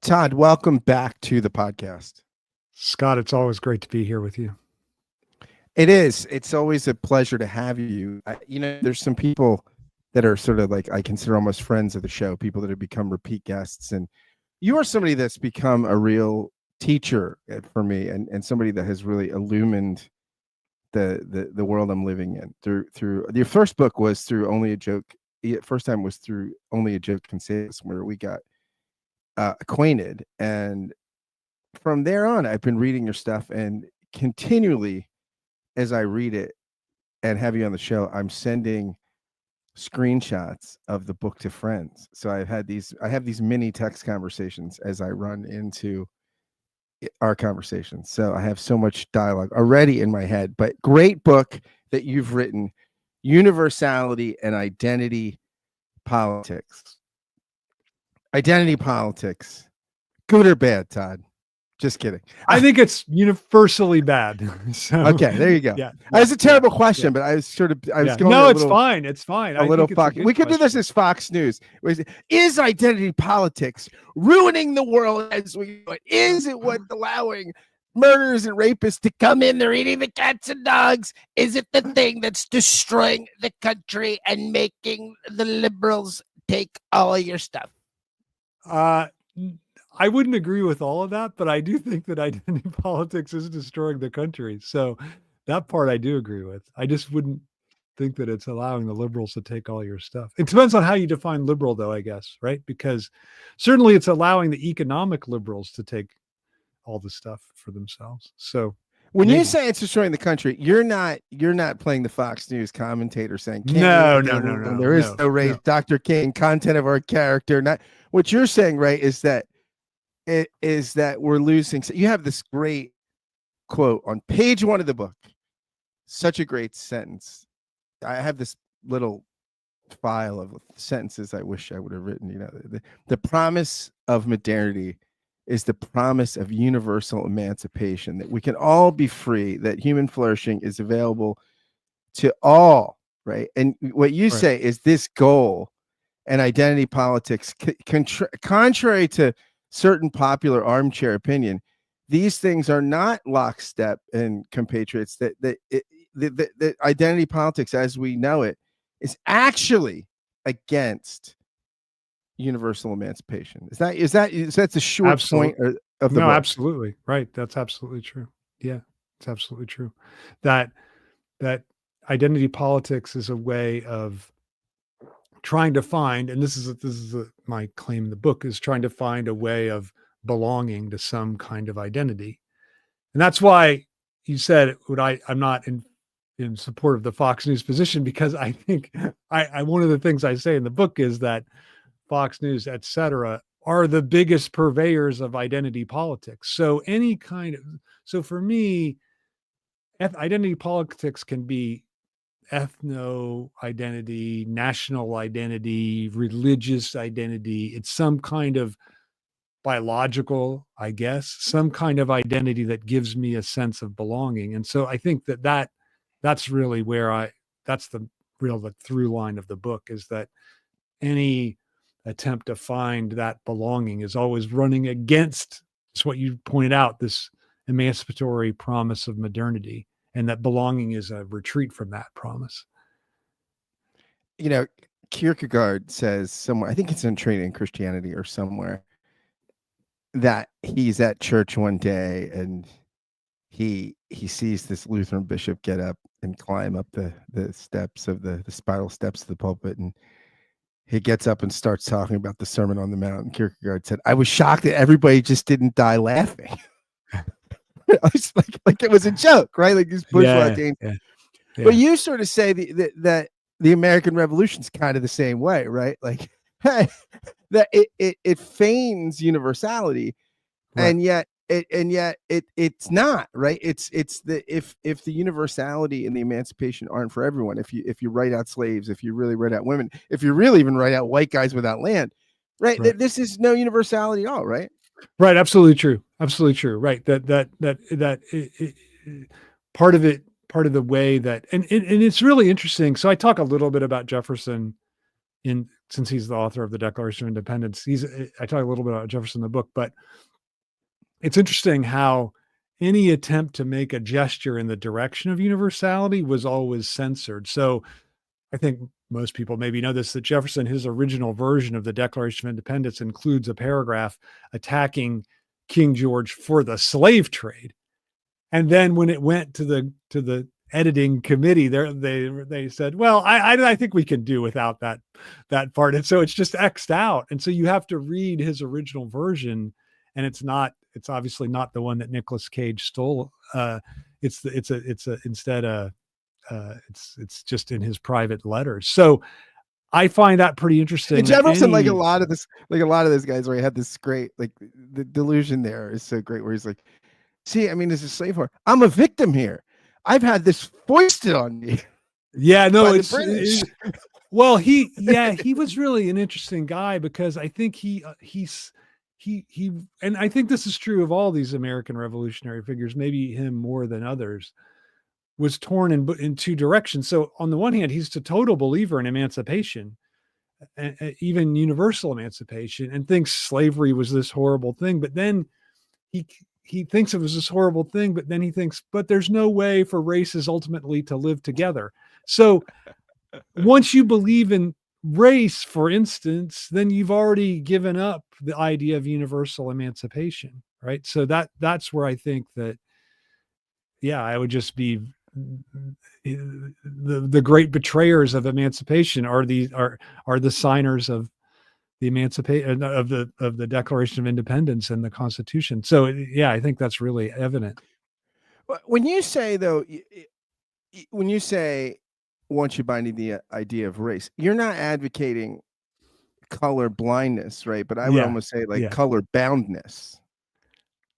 Todd, welcome back to the podcast. Scott, it's always great to be here with you. It is. It's always a pleasure to have you. There's some people that are sort of like I consider almost friends of the show, people that have become repeat guests. And you are somebody that's become a real teacher for me and somebody that has really illumined the world I'm living in through your first book was through Only a Joke. First time was through Only a Joke Can Save Us, where we got acquainted. And from there on, I've been reading your stuff, and continually as I read it and have you on the show, I'm sending screenshots of the book to friends. So I have these mini text conversations as I run into our conversations. So I have so much dialogue already in my head, but great book that you've written, Universality and Identity Politics. Identity politics, good or bad, Todd? Just kidding. I think it's universally bad. So, okay, there you go. Yeah, it's a terrible question, but I was going. No, it's fine. It's fine. A little Fox. We could do this as Fox News. Is identity politics ruining the world as we know it? Is it what's allowing murderers and rapists to come in? They're eating the cats and dogs. Is it the thing that's destroying the country and making the liberals take all of your stuff? I wouldn't agree with all of that, but I do think that identity politics is destroying the country. So that part I do agree with. I just wouldn't think that it's allowing the liberals to take all your stuff. It depends on how you define liberal, though, I guess, right? Because certainly it's allowing the economic liberals to take all the stuff for themselves. So when you say it's destroying the country, you're not playing the Fox News commentator saying no, there is no race, Dr. King, content of our character. Not what you're saying, right? Is that we're losing. So you have this great quote on page 1 of the book. Such a great sentence. I have this little file of sentences I wish I would have written. The promise of modernity is the promise of universal emancipation, that we can all be free, that human flourishing is available to all, right? And what you say is this goal and identity politics, contrary to certain popular armchair opinion, these things are not lockstep and compatriots. That identity politics, as we know it, is actually against universal emancipation. Is that the short point of the book? Absolutely right. That's absolutely true. Yeah, it's absolutely true. That identity politics is a way of trying to find, and this is my claim in the book, is trying to find a way of belonging to some kind of identity. And that's why you said I'm not in support of the Fox News position, because I think one of the things I say in the book is that Fox News, et cetera, are the biggest purveyors of identity politics. So for me, identity politics can be ethno identity, national identity, religious identity. It's some kind of biological, I guess, some kind of identity that gives me a sense of belonging. And so I think that's really that's the through line of the book, is that any attempt to find that belonging is always running against what you pointed out, this emancipatory promise of modernity, and that belonging is a retreat from that promise. Kierkegaard says somewhere, I think it's in Training in Christianity or somewhere, that he's at church one day and he sees this Lutheran bishop get up and climb up the steps of the spiral steps of the pulpit, and he gets up and starts talking about the Sermon on the Mount. And Kierkegaard said, "I was shocked that everybody just didn't die laughing." I was like it was a joke, right? Like these bourgeois games. Yeah. But you sort of say that the American Revolution's kind of the same way, right? Like, hey, that it feigns universality, right. and yet it's not, right? It's if the universality and the emancipation aren't for everyone, if you write out slaves, if you really write out women, if you really even write out white guys without land, right? This is no universality at all, right? Right. Absolutely true. Absolutely true. Right. Part of the way that, and it's really interesting. So I talk a little bit about Jefferson in since he's the author of the Declaration of Independence. I talk a little bit about Jefferson in the book, but it's interesting how any attempt to make a gesture in the direction of universality was always censored. So I think most people maybe know this, that Jefferson, his original version of the Declaration of Independence, includes a paragraph attacking King George for the slave trade. And then when it went to the editing committee, they said, well, I think we can do without that part. And so it's just X'd out. And so you have to read his original version, and it's obviously not the one that Nicolas Cage stole. It's just in his private letters. So I find that pretty interesting. And Jefferson, like a lot of those guys, where he had this great, like, the delusion there is so great, where he's like, see, I mean, as a slave owner, I'm a victim here. I've had this foisted on me. Yeah, no, it's British. Well, he was really an interesting guy, because I think he and I think this is true of all these American revolutionary figures, maybe him more than others, was torn in two directions. So on the one hand, he's a total believer in emancipation, even universal emancipation, and thinks slavery was this horrible thing. But then he thinks it was this horrible thing, but then he thinks, but there's no way for races ultimately to live together. So once you believe in race, for instance, then you've already given up the idea of universal emancipation, right? So that's where I think that, yeah, I would just be the great betrayers of emancipation are the signers of the emancipation of the Declaration of Independence and the Constitution. So yeah, I think that's really evident. When you say, though, once you bind the idea of race, you're not advocating color blindness, right? But I would almost say color boundness.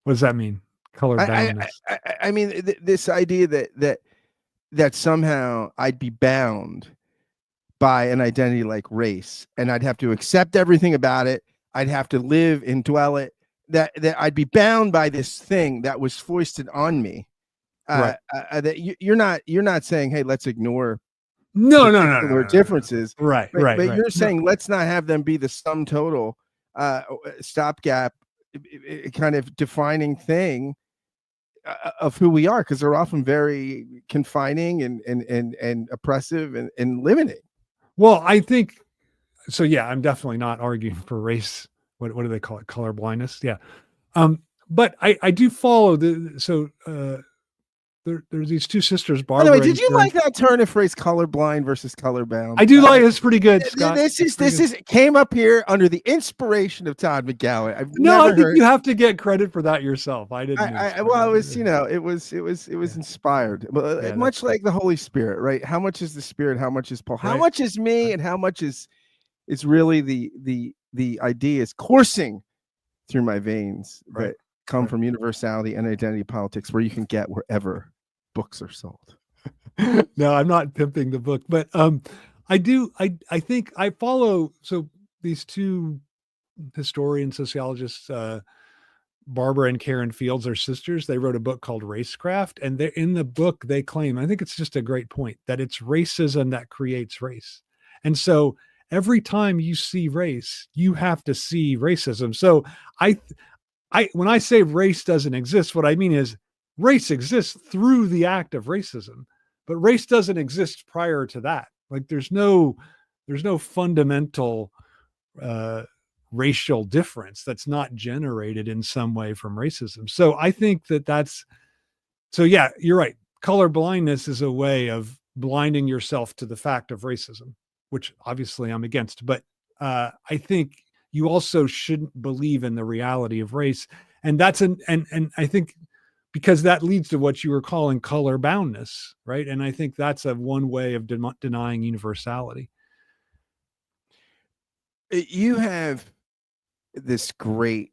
What does that mean? Color boundness. I mean, this idea that somehow I'd be bound by an identity like race, and I'd have to accept everything about it. I'd have to live and dwell it. That I'd be bound by this thing that was foisted on me. Right. That you're not saying, hey, let's ignore no differences. Right. But you're saying let's not have them be the sum total stopgap kind of defining thing of who we are, because they're often very confining and oppressive and limiting. Well, I think so. Yeah, I'm definitely not arguing for race. What do they call it? Color blindness. Yeah. But I do follow there's these two sisters, Barbara. By the way, did you like that turn of phrase, colorblind versus colorbound? I do like it. It's pretty good, Scott. This came up here under the inspiration of Todd McGowan. I think you have to get credit for that yourself. I didn't. Well, it was inspired, much like the Holy Spirit, right? How much is the Spirit? How much is Paul? How much is me? And how much is really the ideas coursing through my veins that come from Universality and Identity Politics, where you can get wherever books are sold. No, I'm not pimping the book, but I do. I think I follow. So these two historians, sociologists, Barbara and Karen Fields, are sisters. They wrote a book called Racecraft, and in the book they claim, I think it's just a great point, that it's racism that creates race. And so every time you see race, you have to see racism. So when I say race doesn't exist, what I mean is race exists through the act of racism, but race doesn't exist prior to that. Like there's no fundamental racial difference that's not generated in some way from racism. So I think yeah, you're right. Color blindness is a way of blinding yourself to the fact of racism, which obviously I'm against, but I think you also shouldn't believe in the reality of race. And and I think because that leads to what you were calling color boundness, right? And I think that's one way of denying universality. You have this great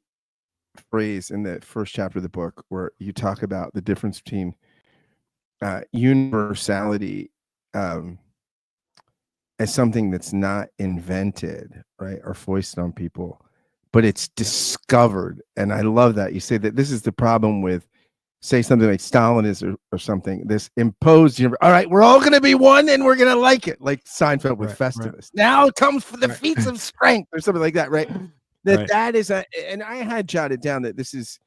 phrase in the first chapter of the book where you talk about the difference between universality as something that's not invented, right, or foisted on people, but it's discovered. And I love that you say that this is the problem with say something like Stalin is or something, this imposed, all right, we're all going to be one and we're going to like it, like Seinfeld with Festivus. Now it comes for the feats of strength or something like that, right? That is and I had jotted down that this is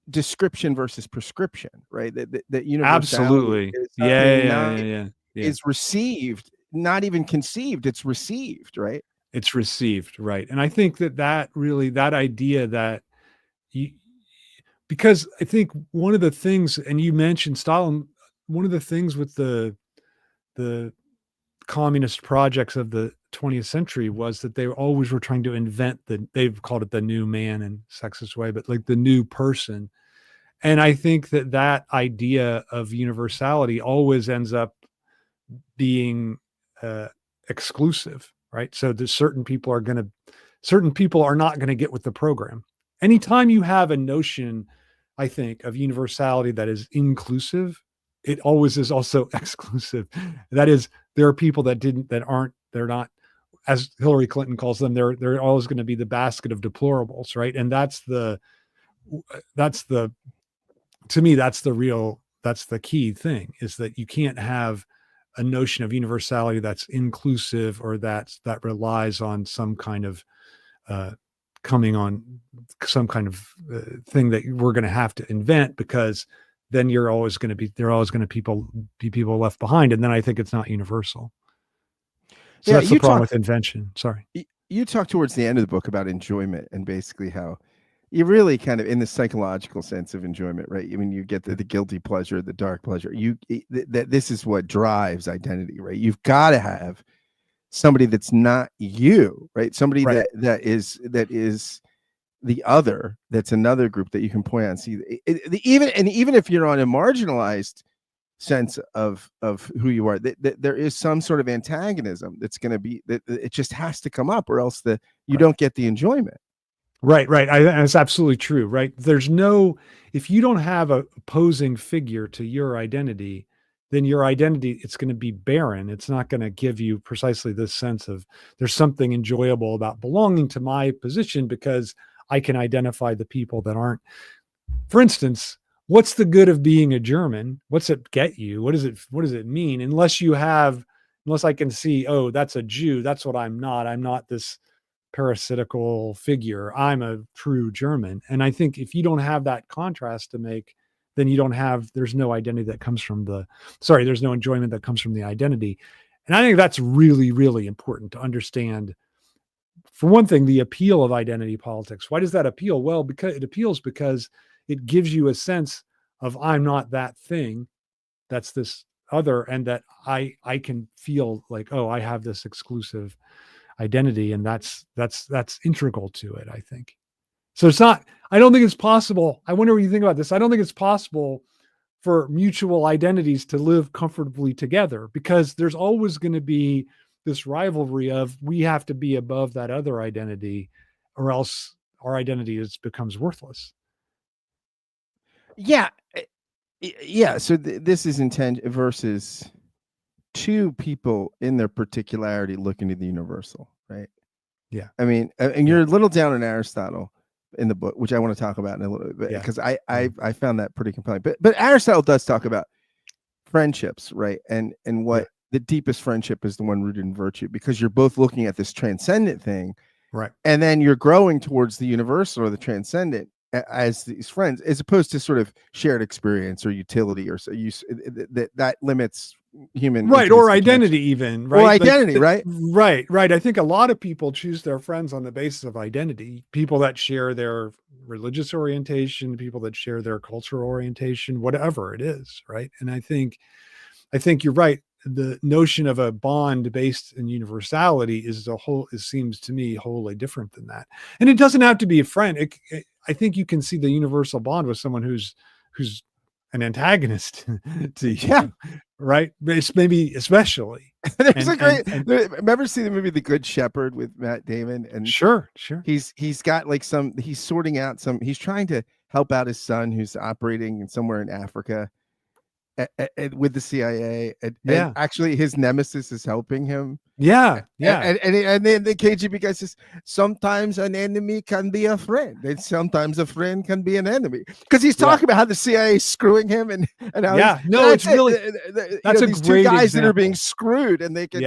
description versus prescription, right? That universality absolutely is received, not even conceived, it's received, right? It's received, right? And I think that really, that idea that you, because I think one of the things, and you mentioned Stalin, one of the things with the communist projects of the 20th century was that they always were trying to invent they've called it the new man in sexist way, but like the new person. And I think that idea of universality always ends up being exclusive, right? So there's certain people are not going to get with the program. Anytime you have a notion, I think, of universality that is inclusive, it always is also exclusive. That is, there are people they're not, as Hillary Clinton calls them, they're always going to be the basket of deplorables, right? And that's the to me, that's the key thing, is that you can't have a notion of universality that's inclusive or that relies on some kind of coming on some kind of thing that we're going to have to invent, because then there are always going to be people left behind. And then I think it's not universal. So that's the problem with invention. Sorry. You talk towards the end of the book about enjoyment and basically how you really kind of, in the psychological sense of enjoyment, right? I mean, you get the guilty pleasure, the dark pleasure. That this is what drives identity, right? You've got to have somebody that's not you, right? Somebody that is the other, that's another group that you can point out and see. Even if you're on a marginalized sense of who you are, that there is some sort of antagonism that's going to be, that it just has to come up, or else you don't get the enjoyment. Right. That's absolutely true, right? If you don't have a opposing figure to your identity, then your identity, it's going to be barren. It's not going to give you precisely this sense of there's something enjoyable about belonging to my position, because I can identify the people that aren't. For instance, what's the good of being a German? What's it get you? What does it mean? Unless I can see, oh, that's a Jew. That's what I'm not. I'm not this parasitical figure. I'm a true German. And I think if you don't have that contrast to make, then there's no identity that comes from there's no enjoyment that comes from the identity. And I think that's really, really important to understand. For one thing, the appeal of identity politics. Why does that appeal? Well, because it gives you a sense of, I'm not that thing, that's this other, and that I can feel like, oh, I have this exclusive identity, and that's integral to it, I think. So I don't think it's possible. I wonder what you think about this. I don't think it's possible for mutual identities to live comfortably together, because there's always going to be this rivalry of, we have to be above that other identity, or else our identity becomes worthless. Yeah. So this is intent versus two people in their particularity looking to the universal, right? Yeah. I mean, and you're a little down on Aristotle in the book, which I want to talk about in a little bit, because I found that pretty compelling. But Aristotle does talk about friendships, right? And what the deepest friendship is, the one rooted in virtue, because you're both looking at this transcendent thing, right? And then you're growing towards the universal or the transcendent as these friends, as opposed to sort of shared experience or utility, or so that limits human, right? Or identity, even, right? Or identity, right? Right. I think a lot of people choose their friends on the basis of identity. People that share their religious orientation, people that share their cultural orientation, whatever it is, right? And I think you're right. The notion of a bond based in universality seems to me wholly different than that. And it doesn't have to be a friend. I think you can see the universal bond with someone who's an antagonist to you, right? Maybe especially. Remember seeing the movie The Good Shepherd with Matt Damon? And sure. He's got like he's sorting out he's trying to help out his son who's operating somewhere in Africa. with the CIA, and Yeah. actually his nemesis is helping him. Yeah. Yeah. And then the KGB guy says, sometimes an enemy can be a friend, and sometimes a friend can be an enemy. Because he's talking about how the CIA is screwing him, and how Yeah. No, it's really, that's a these two great guys that are example. being screwed, and they can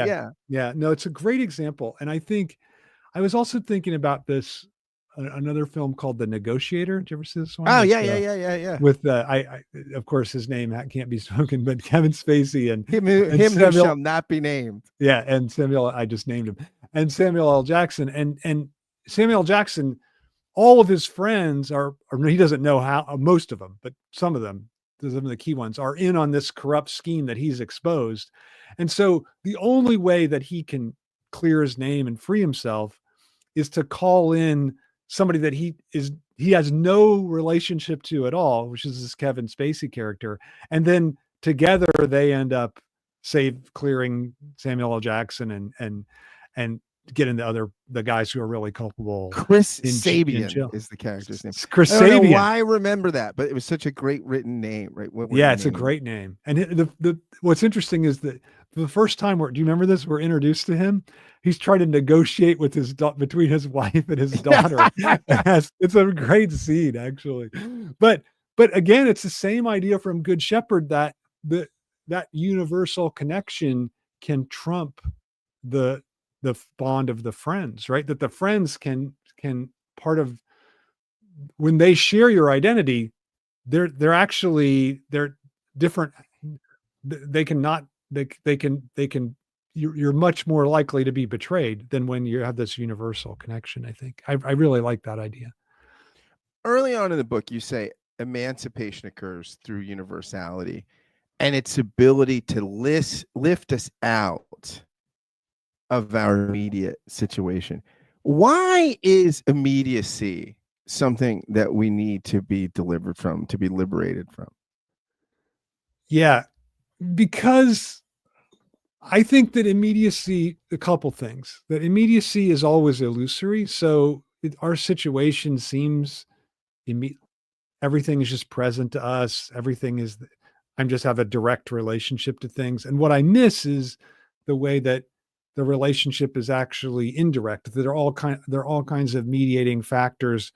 Yeah. No, it's a great example. And I think I was also thinking about this another film called The Negotiator. Did you ever see this one? Oh With, yeah. With I of course his name can't be spoken, but Kevin Spacey and him who Samuel, shall not be named. Yeah, and Samuel, I just named him, and Samuel L. Jackson, and Samuel L. Jackson. All of his friends are he doesn't know how, most of them, but some of them, some of the key ones, are in on this corrupt scheme that he's exposed. And so the only way that he can clear his name and free himself is to call in somebody that he has no relationship to at all, which is this Kevin Spacey character. And then together they end up clearing Samuel L. Jackson and getting the guys who are really culpable. Chris Sabian is the character's name. Chris Sabian. I don't know Sabian. why I remember that, but it was such a great written name, right? Yeah, it's a great name. And the what's interesting is that the first time do you remember this? We're introduced to him. He's trying to negotiate with between his wife and his daughter. It's a great scene, actually. But again, it's the same idea from Good Shepherd that that universal connection can trump the bond of the friends, right? That the friends can part of, when they share your identity, they're different. They can you're much more likely to be betrayed than when you have this universal connection. I think I really like that idea. Early on in the book, you say emancipation occurs through universality and its ability to lift us out of our immediate situation. Why is immediacy something that we need to be delivered from, to be liberated from? Yeah, because I think that immediacy, a couple things, that immediacy is always illusory. So our situation seems everything is just present to us. Everything is, I'm just have a direct relationship to things. And what I miss is the way that the relationship is actually indirect. There are all kinds of mediating factors.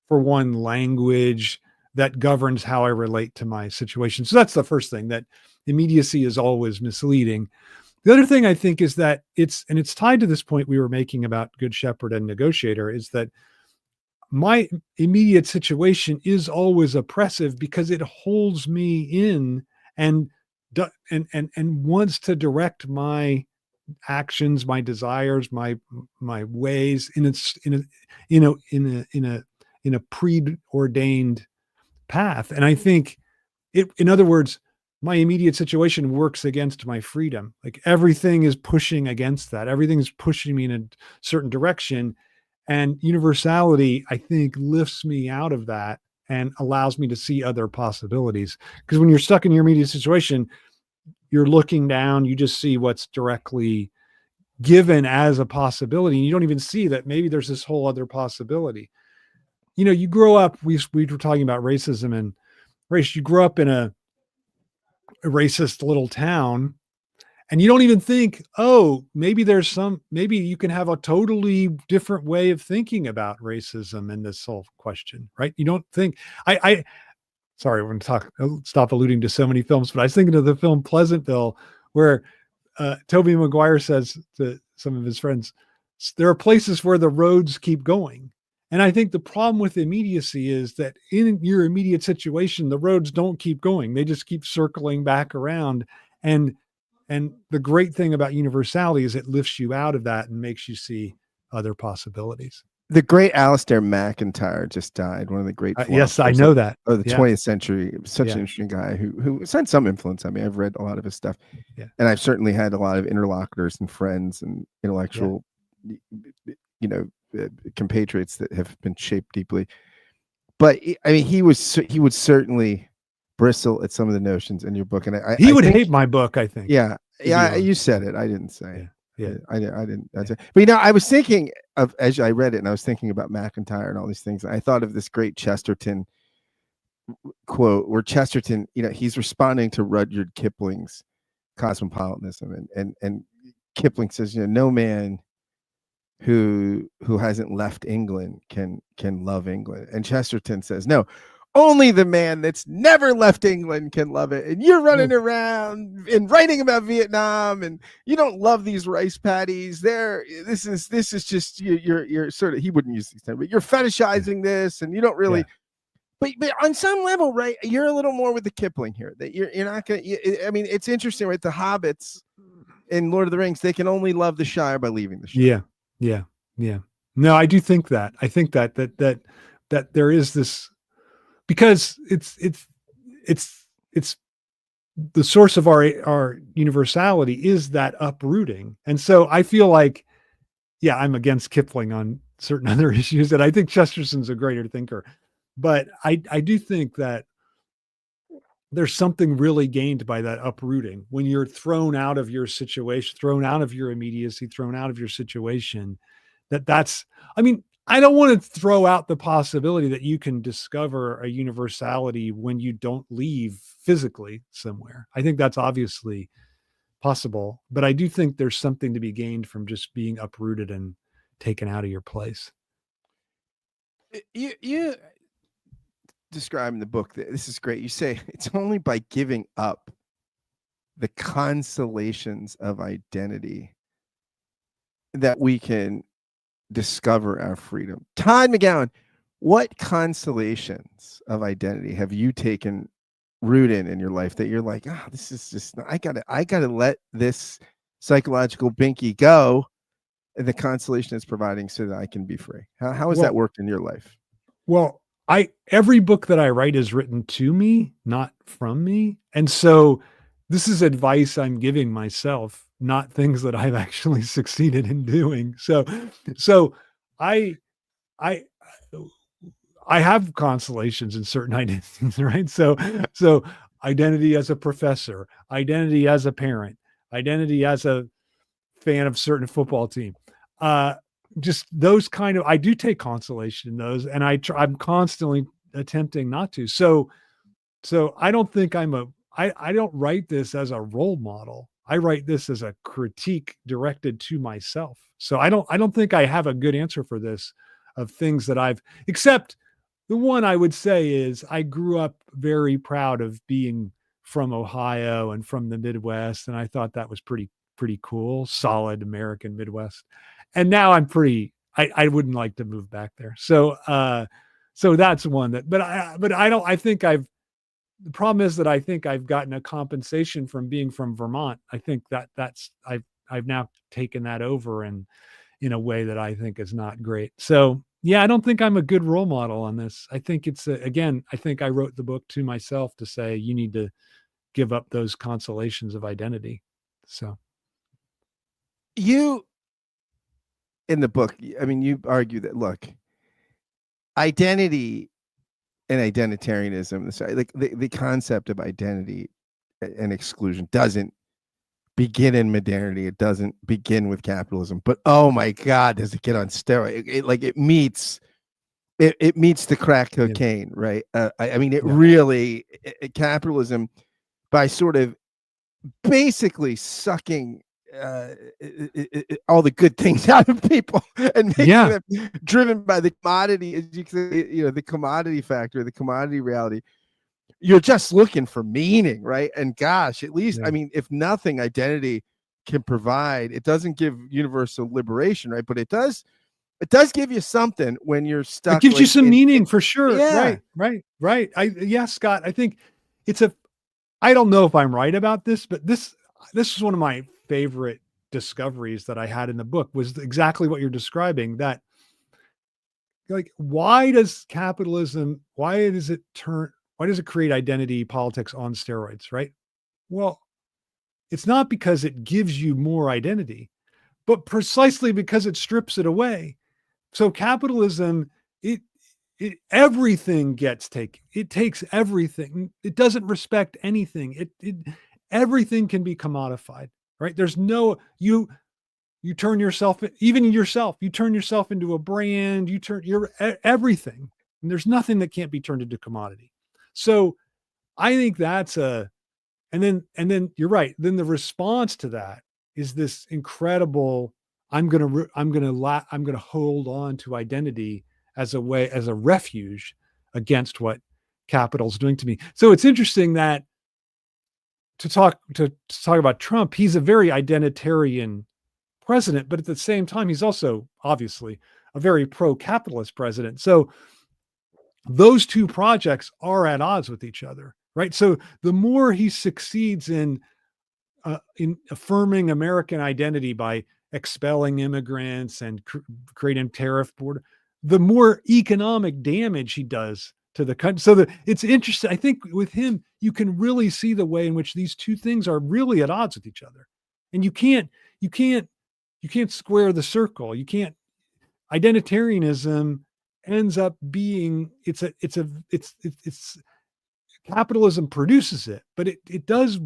For one, language that governs how I relate to my situation. So that's the first thing, that immediacy is always misleading. The other thing I think is that it's tied to this point we were making about Good Shepherd and Negotiator, is that my immediate situation is always oppressive because it holds me in and wants to direct my actions, my desires, my ways in a preordained path. And I think in other words, my immediate situation works against my freedom. Like everything is pushing against that. Everything is pushing me in a certain direction. And universality, I think, lifts me out of that and allows me to see other possibilities. Because when you're stuck in your immediate situation, you're looking down, you just see what's directly given as a possibility. And you don't even see that maybe there's this whole other possibility. You know, you grow up, we were talking about racism and race. You grow up in a racist little town and you don't even think, oh, maybe you can have a totally different way of thinking about racism in this whole question, right? You don't think, sorry, we're going to stop alluding to so many films, but I was thinking of the film Pleasantville, where Tobey Maguire says to some of his friends, there are places where the roads keep going. And I think the problem with immediacy is that in your immediate situation, the roads don't keep going. They just keep circling back around. And the great thing about universality is it lifts you out of that and makes you see other possibilities. The great Alistair McIntyre just died. One of the great yes, I know that. Of the 20th century. Such an interesting guy who had some influence on me. I've read a lot of his stuff. Yeah. And I've certainly had a lot of interlocutors and friends and intellectual, compatriots that have been shaped deeply. But I mean, he would certainly bristle at some of the notions in your book. And he would hate my book, I think. Yeah. Yeah. You said it. I didn't say it. Yeah. I didn't. But I was thinking of, as I read it, and I was thinking about McIntyre and all these things. I thought of this great Chesterton quote where Chesterton, he's responding to Rudyard Kipling's cosmopolitanism, and Kipling says, no man who hasn't left England can love England. And Chesterton says, no, only the man that's never left England can love it. And you're running around and writing about Vietnam, and you don't love these rice paddies. This is just you're sort of, he wouldn't use these terms, but you're fetishizing this, and you don't really. But on some level, right, you're a little more with the Kipling here. That you're not gonna. I mean, it's interesting, right? The hobbits in Lord of the Rings, they can only love the Shire by leaving the Shire. Yeah. No, I do think that. I think that there is this, because it's the source of our universality is that uprooting. And so I feel like, I'm against Kipling on certain other issues, and I think Chesterton's a greater thinker. But I do think that there's something really gained by that uprooting when you're thrown out of your situation, thrown out of your immediacy, thrown out of your situation. I don't want to throw out the possibility that you can discover a universality when you don't leave physically somewhere. I think that's obviously possible, but I do think there's something to be gained from just being uprooted and taken out of your place. You describe in the book that this is great. You say it's only by giving up the consolations of identity that we can discover our freedom. Todd McGowan, what consolations of identity have you taken root in your life that you're like, this is just, I gotta let this psychological binky go, and the consolation it's providing so that I can be free? How has that worked in your life? Well, every book that I write is written to me, not from me. And so this is advice I'm giving myself, not things that I've actually succeeded in doing. So I have consolations in certain identities, right? So identity as a professor, identity as a parent, identity as a fan of certain football team. Just those kind of, I do take consolation in those, and I'm constantly attempting not to. So I don't think I don't write this as a role model. I write this as a critique directed to myself. So I don't think I have a good answer for this, of things that except the one I would say is I grew up very proud of being from Ohio and from the Midwest. And I thought that was pretty cool, solid American Midwest. And now I wouldn't like to move back there. So that's one the problem is that I think I've gotten a compensation from being from Vermont. I think I've now taken that over in a way that I think is not great. So I don't think I'm a good role model on this. I think I think I wrote the book to myself to say, you need to give up those consolations of identity. So you, in the book, I mean, you argue that, look, identity and identitarianism, like the concept of identity and exclusion doesn't begin in modernity. It doesn't begin with capitalism, but oh my God, does it get on steroids? It meets the crack cocaine, right? I mean, really, capitalism, by sort of basically sucking all the good things out of people and making them driven by the commodity, as you can say, the commodity factor, the commodity reality. You're just looking for meaning, right? And gosh, at least, I mean, if nothing, identity can provide. It doesn't give universal liberation, right? But it does give you something when you're stuck. It gives you some meaning for sure. Yeah. Right. Scott, I think I don't know if I'm right about this, but this is one of my favorite discoveries that I had in the book, was exactly what you're describing, that like, why does it create identity politics on steroids, right? Well, it's not because it gives you more identity, but precisely because it strips it away. So capitalism, everything gets taken. It takes everything. It doesn't respect anything. Everything can be commodified, right? There's you turn yourself, you turn yourself into a brand, you're everything. And there's nothing that can't be turned into commodity. So I think that's and then you're right. Then the response to that is this incredible, I'm going to hold on to identity as a refuge against what capital's doing to me. So it's interesting that to talk about Trump, he's a very identitarian president, but at the same time, he's also obviously a very pro-capitalist president. So those two projects are at odds with each other, right? So the more he succeeds in affirming American identity by expelling immigrants and creating tariff border, the more economic damage he does to the country. So it's interesting. I think with him, you can really see the way in which these two things are really at odds with each other, and you can't square the circle. You can't. Identitarianism ends up being it's capitalism produces it, but it does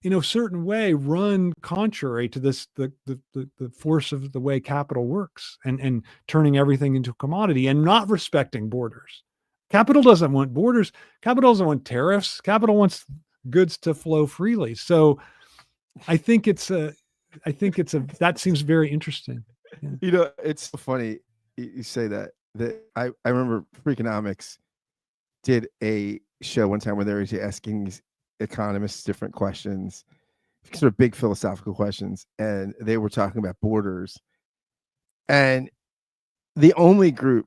in a certain way run contrary to this the force of the way capital works, and turning everything into a commodity and not respecting borders. Capital doesn't want borders. Capital doesn't want tariffs. Capital wants goods to flow freely. So I think that seems very interesting. Yeah. You know, it's so funny you say that I remember Freakonomics did a show one time where they were asking these economists different questions, sort of big philosophical questions, and they were talking about borders. And the only group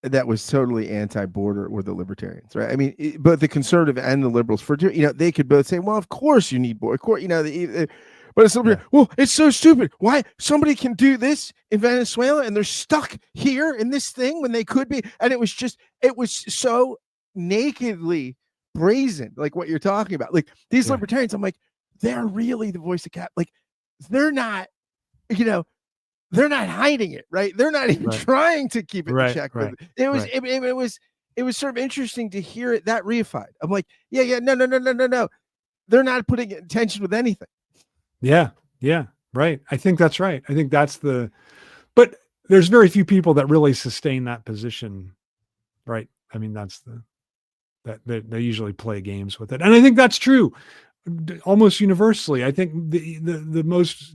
that was totally anti-border were the libertarians, right? I mean, both the conservative and the liberals, they could both say, well, of course you need border, of course, but it's well, it's so stupid. Why somebody can do this in Venezuela and they're stuck here in this thing when they could be? And it was so nakedly brazen, like what you're talking about. Like these libertarians, I'm like, they're really the voice of cap. Like they're not, they're not hiding it, right? They're not even trying to keep it in check. Right. It was sort of interesting to hear it that reified. I'm like, no. They're not putting it in tension with anything. Yeah, right. I think that's right. I think that's but there's very few people that really sustain that position, right? I mean, that they usually play games with it. And I think that's true almost universally. I think the most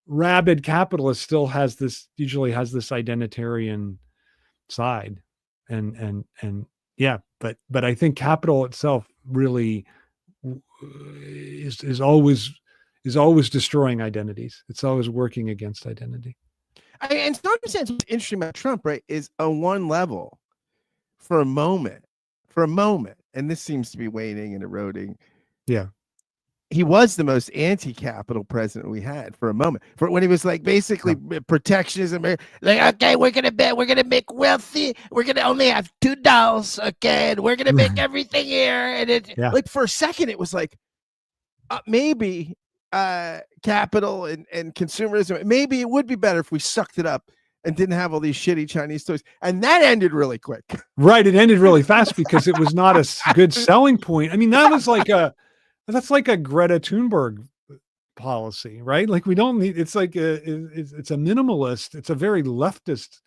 rabid capitalist still usually has this identitarian side. And yeah, but I think capital itself really is always destroying identities. It's always working against identity. And to some extent, what's interesting about Trump, right, is on one level, for a moment, and this seems to be waning and eroding. Yeah. He was the most anti-capital president we had for a moment. For when he was like basically protectionism, like, okay, we're gonna make wealthy. We're gonna only have $2, okay, and we're gonna make everything here. And like for a second, it was like maybe capital and consumerism. Maybe it would be better if we sucked it up and didn't have all these shitty Chinese toys. And that ended really quick. Right, it ended really fast because it was not a good selling point. I mean, that's like a Greta Thunberg policy, right? Like we don't need. It's like it's a minimalist. It's a very leftist.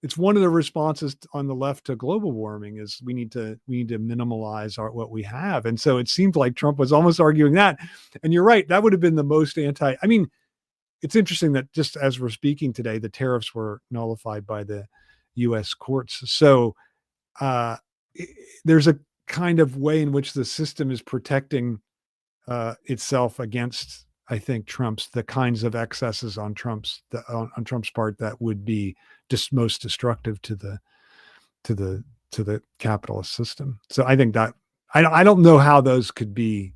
It's one of the responses on the left to global warming is we need to minimalize what we have. And so it seemed like Trump was almost arguing that. And you're right, that would have been the most I mean, it's interesting that just as we're speaking today, the tariffs were nullified by the U.S. courts. So there's a kind of way in which the system is protecting itself against, I think, the kinds of excesses on Trump's part that would be just most destructive to the capitalist system. So I think that I don't know how those could be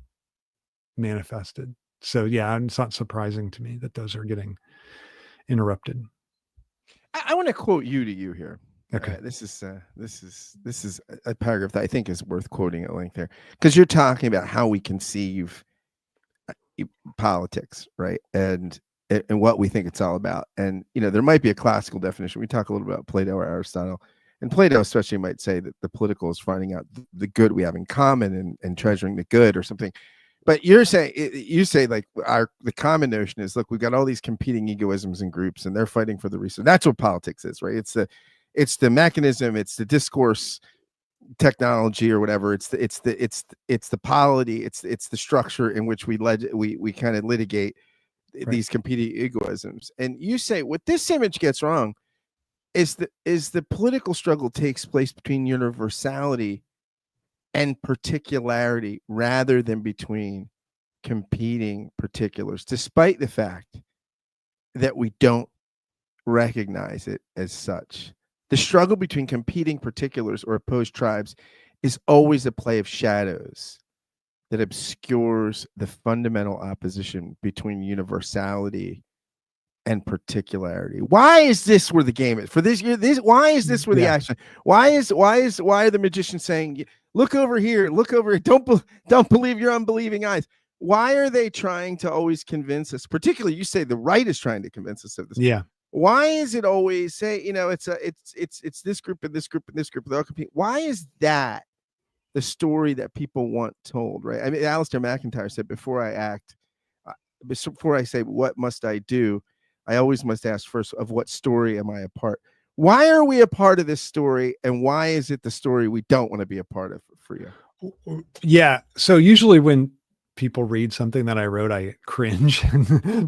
manifested. So yeah, it's not surprising to me that those are getting interrupted. I want to quote you here. Okay, this is a paragraph that I think is worth quoting at length there, because you're talking about how we conceive politics, right, and what we think it's all about. And there might be a classical definition. We talk a little bit about Plato or Aristotle, and Plato especially might say that the political is finding out the good we have in common and treasuring the good or something. But you say like the common notion is, look, we've got all these competing egoisms and groups, and they're fighting for the resource. That's what politics is, right? It's the mechanism, it's the discourse technology or whatever. It's the polity. It's the structure in which we kind of litigate these competing egoisms. And you say what this image gets wrong is the political struggle takes place between universality and particularity rather than between competing particulars, despite the fact that we don't recognize it as such. The struggle between competing particulars or opposed tribes is always a play of shadows that obscures the fundamental opposition between universality and particularity. Why is this where the game is for this year? Why is this where the action? Why are the magicians saying, look over here, don't believe your unbelieving eyes? Why are they trying to always convince us? Particularly, you say the right is trying to convince us of this. Yeah. Why is it always say, it's this group and this group and this group? They all compete. Why is that the story that people want told? Right. I mean, Alistair McIntyre said, before I say what must I do, I always must ask first, of what story am I a part? Why are we a part of this story, and why is it the story we don't want to be a part of for you? Yeah. So usually when people read something that I wrote, I cringe,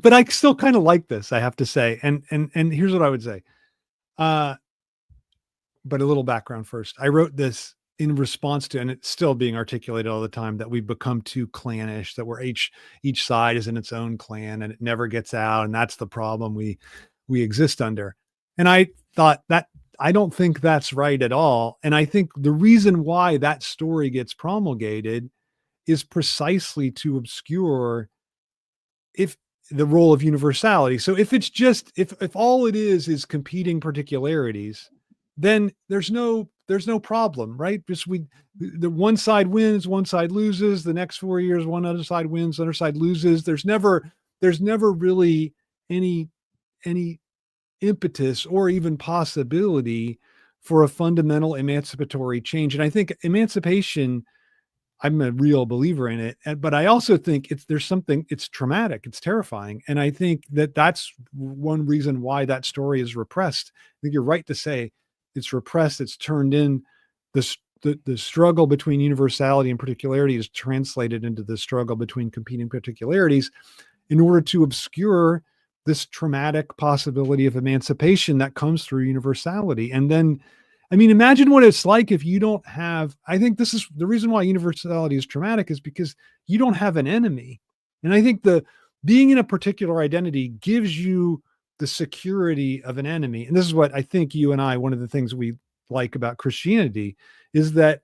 but I still kind of like this, I have to say. And here's what I would say. But a little background first. I wrote this in response to, and it's still being articulated all the time, that we've become too clannish, that we're each side is in its own clan and it never gets out. And that's the problem we exist under. And I thought that, I don't think that's right at all. And I think the reason why that story gets promulgated is precisely to obscure if the role of universality. So if it's just, if all it is competing particularities, then there's no problem, right? Just the one side wins, one side loses. The next 4 years, one other side wins, the other side loses. There's never really any impetus or even possibility for a fundamental emancipatory change. And I think emancipation, I'm a real believer in it, but I also think it's traumatic, it's terrifying. And I think that's one reason why that story is repressed. I think you're right to say it's repressed. It's turned in the struggle between universality and particularity is translated into the struggle between competing particularities in order to obscure this traumatic possibility of emancipation that comes through universality. And then, I mean, imagine what it's like if you don't have, I think this is the reason why universality is traumatic, is because you don't have an enemy. And I think being in a particular identity gives you the security of an enemy. And this is what I think you and I, one of the things we like about Christianity is that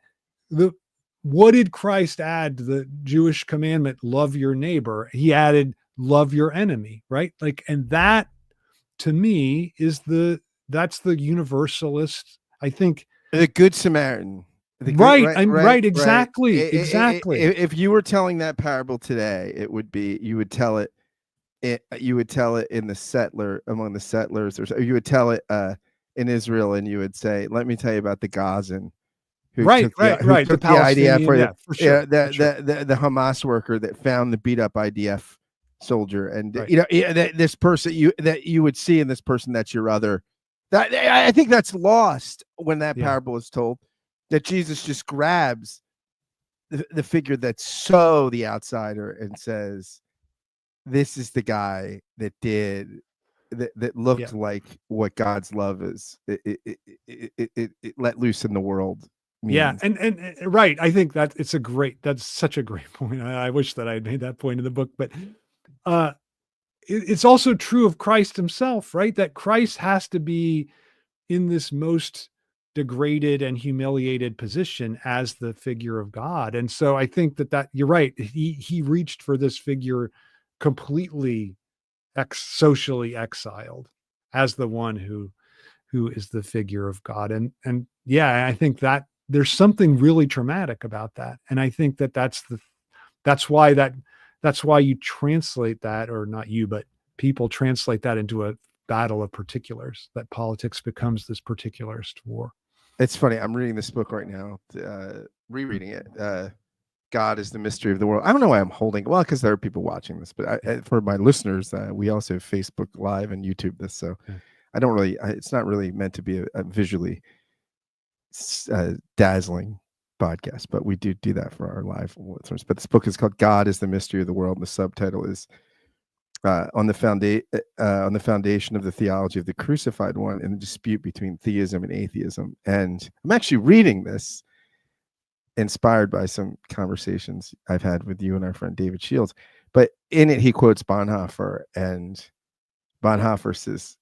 what did Christ add to the Jewish commandment, love your neighbor? He added, love your enemy, right? Like, and that to me is that's the universalist, I think. The Good Samaritan. Right, exactly. Right. Exactly. If you were telling that parable today, it would be, you would tell it in among the settlers, or you would tell it in Israel, and you would say, let me tell you about the Gazan who took the IDF, the Hamas worker that found the beat up IDF soldier, and this person you would see in this person, that's your other. That, I think that's lost when that parable is told, that Jesus just grabs the figure that's so the outsider and says, this is the guy that looked like what God's love is. It let loose in the world means. Yeah. And right. I think that's such a great point. I wish that I had made that point in the book, but it's also true of Christ himself, right? That Christ has to be in this most degraded and humiliated position as the figure of God. And so I think that you're right. He reached for this figure completely socially exiled as the one who is the figure of God. And yeah, I think that there's something really traumatic about that. And I think that's why you translate that, or not you, but people translate that into a battle of particulars, that politics becomes this particularist war. It's funny. I'm reading this book right now, rereading it. God is the Mystery of the World. I don't know why I'm holding it. Well, because there are people watching this, but for my listeners, we also have Facebook Live and YouTube this. So it's not really meant to be a visually dazzling podcast, but we do that for our live listeners. But this book is called God is the Mystery of the World, and the subtitle is on the foundation of the theology of the crucified one and the dispute between theism and atheism. And I'm actually reading this inspired by some conversations I've had with you and our friend David Shields. But in it, he quotes Bonhoeffer, and Bonhoeffer says,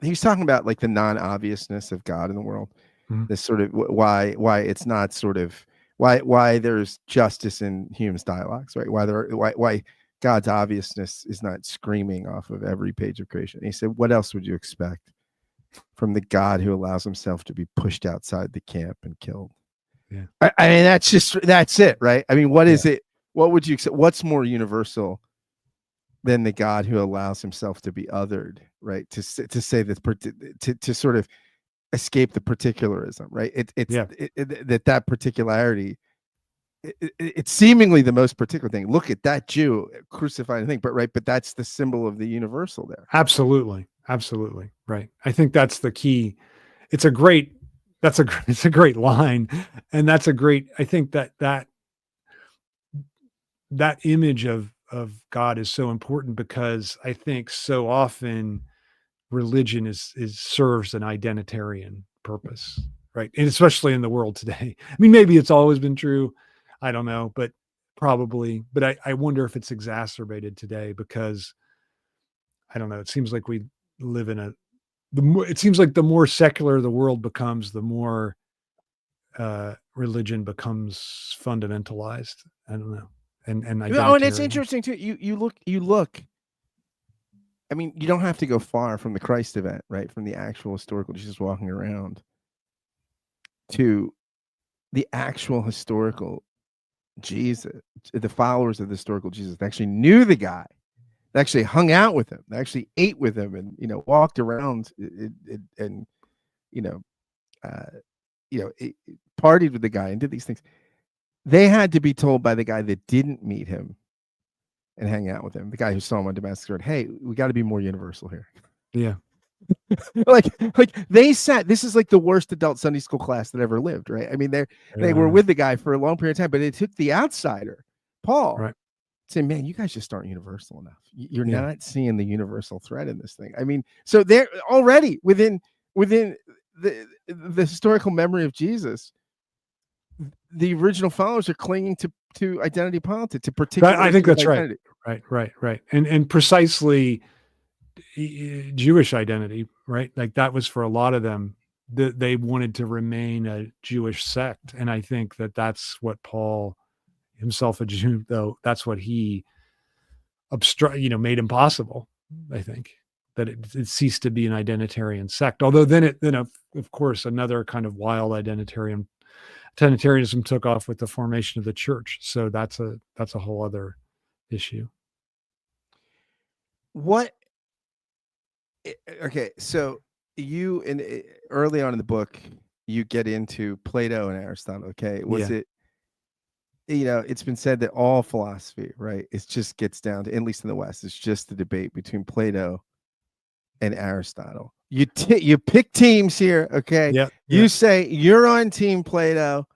he's talking about like the non-obviousness of God in the world, this sort of why it's not sort of why there's justice in Hume's dialogues, right? Why God's obviousness is not screaming off of every page of creation. And he said, what else would you expect from the God who allows himself to be pushed outside the camp and killed? Yeah. I mean, that's it, right? I mean, what is it? What would you accept? What's more universal than the God who allows himself to be othered, right? To say that, to sort of escape the particularism, right? That particularity, it's seemingly the most particular thing. Look at that Jew crucified and thing, but that's the symbol of the universal there. Absolutely. Right. I think that's the key. It's a great line. And I think that image of God is so important, because I think so often religion serves an identitarian purpose, right? And especially in the world today. I mean, maybe it's always been true. I don't know, but probably. But I wonder if it's exacerbated today, because I don't know. It seems like we live in it seems like the more secular the world becomes, the more religion becomes fundamentalized. I don't know. And and it's interesting too. You look. I mean, you don't have to go far from the Christ event, right? From the actual historical Jesus walking around to the actual historical Jesus, the followers of the historical Jesus that actually knew the guy, that actually hung out with him, that actually ate with him, and walked around and partied with the guy and did these things. They had to be told by the guy that didn't meet him and hang out with him, the guy who saw him on Damascus Road, hey, we got to be more universal here. Yeah. like they sat, this is like the worst adult Sunday school class that ever lived, right? I mean, they were with the guy for a long period of time, but it took the outsider, Paul, right, saying, man, you guys just aren't universal enough. You're not seeing the universal thread in this thing. I mean, so they're already within the historical memory of Jesus, the original followers are clinging to identity politics, to particular. I think that's identity. Right. And precisely Jewish identity, right? Like that was for a lot of them, they wanted to remain a Jewish sect. And I think that's what Paul, himself a Jew, though, that's what he made impossible. I think that it ceased to be an identitarian sect. Although then of course, another kind of wild identitarianism took off with the formation of the church. So that's a whole other issue. Okay, so you early on in the book, you get into Plato and Aristotle. Okay, it's been said that all philosophy, right, it just gets down to, at least in the West, it's just the debate between Plato and Aristotle. You pick teams here, okay? You say you're on Team Plato.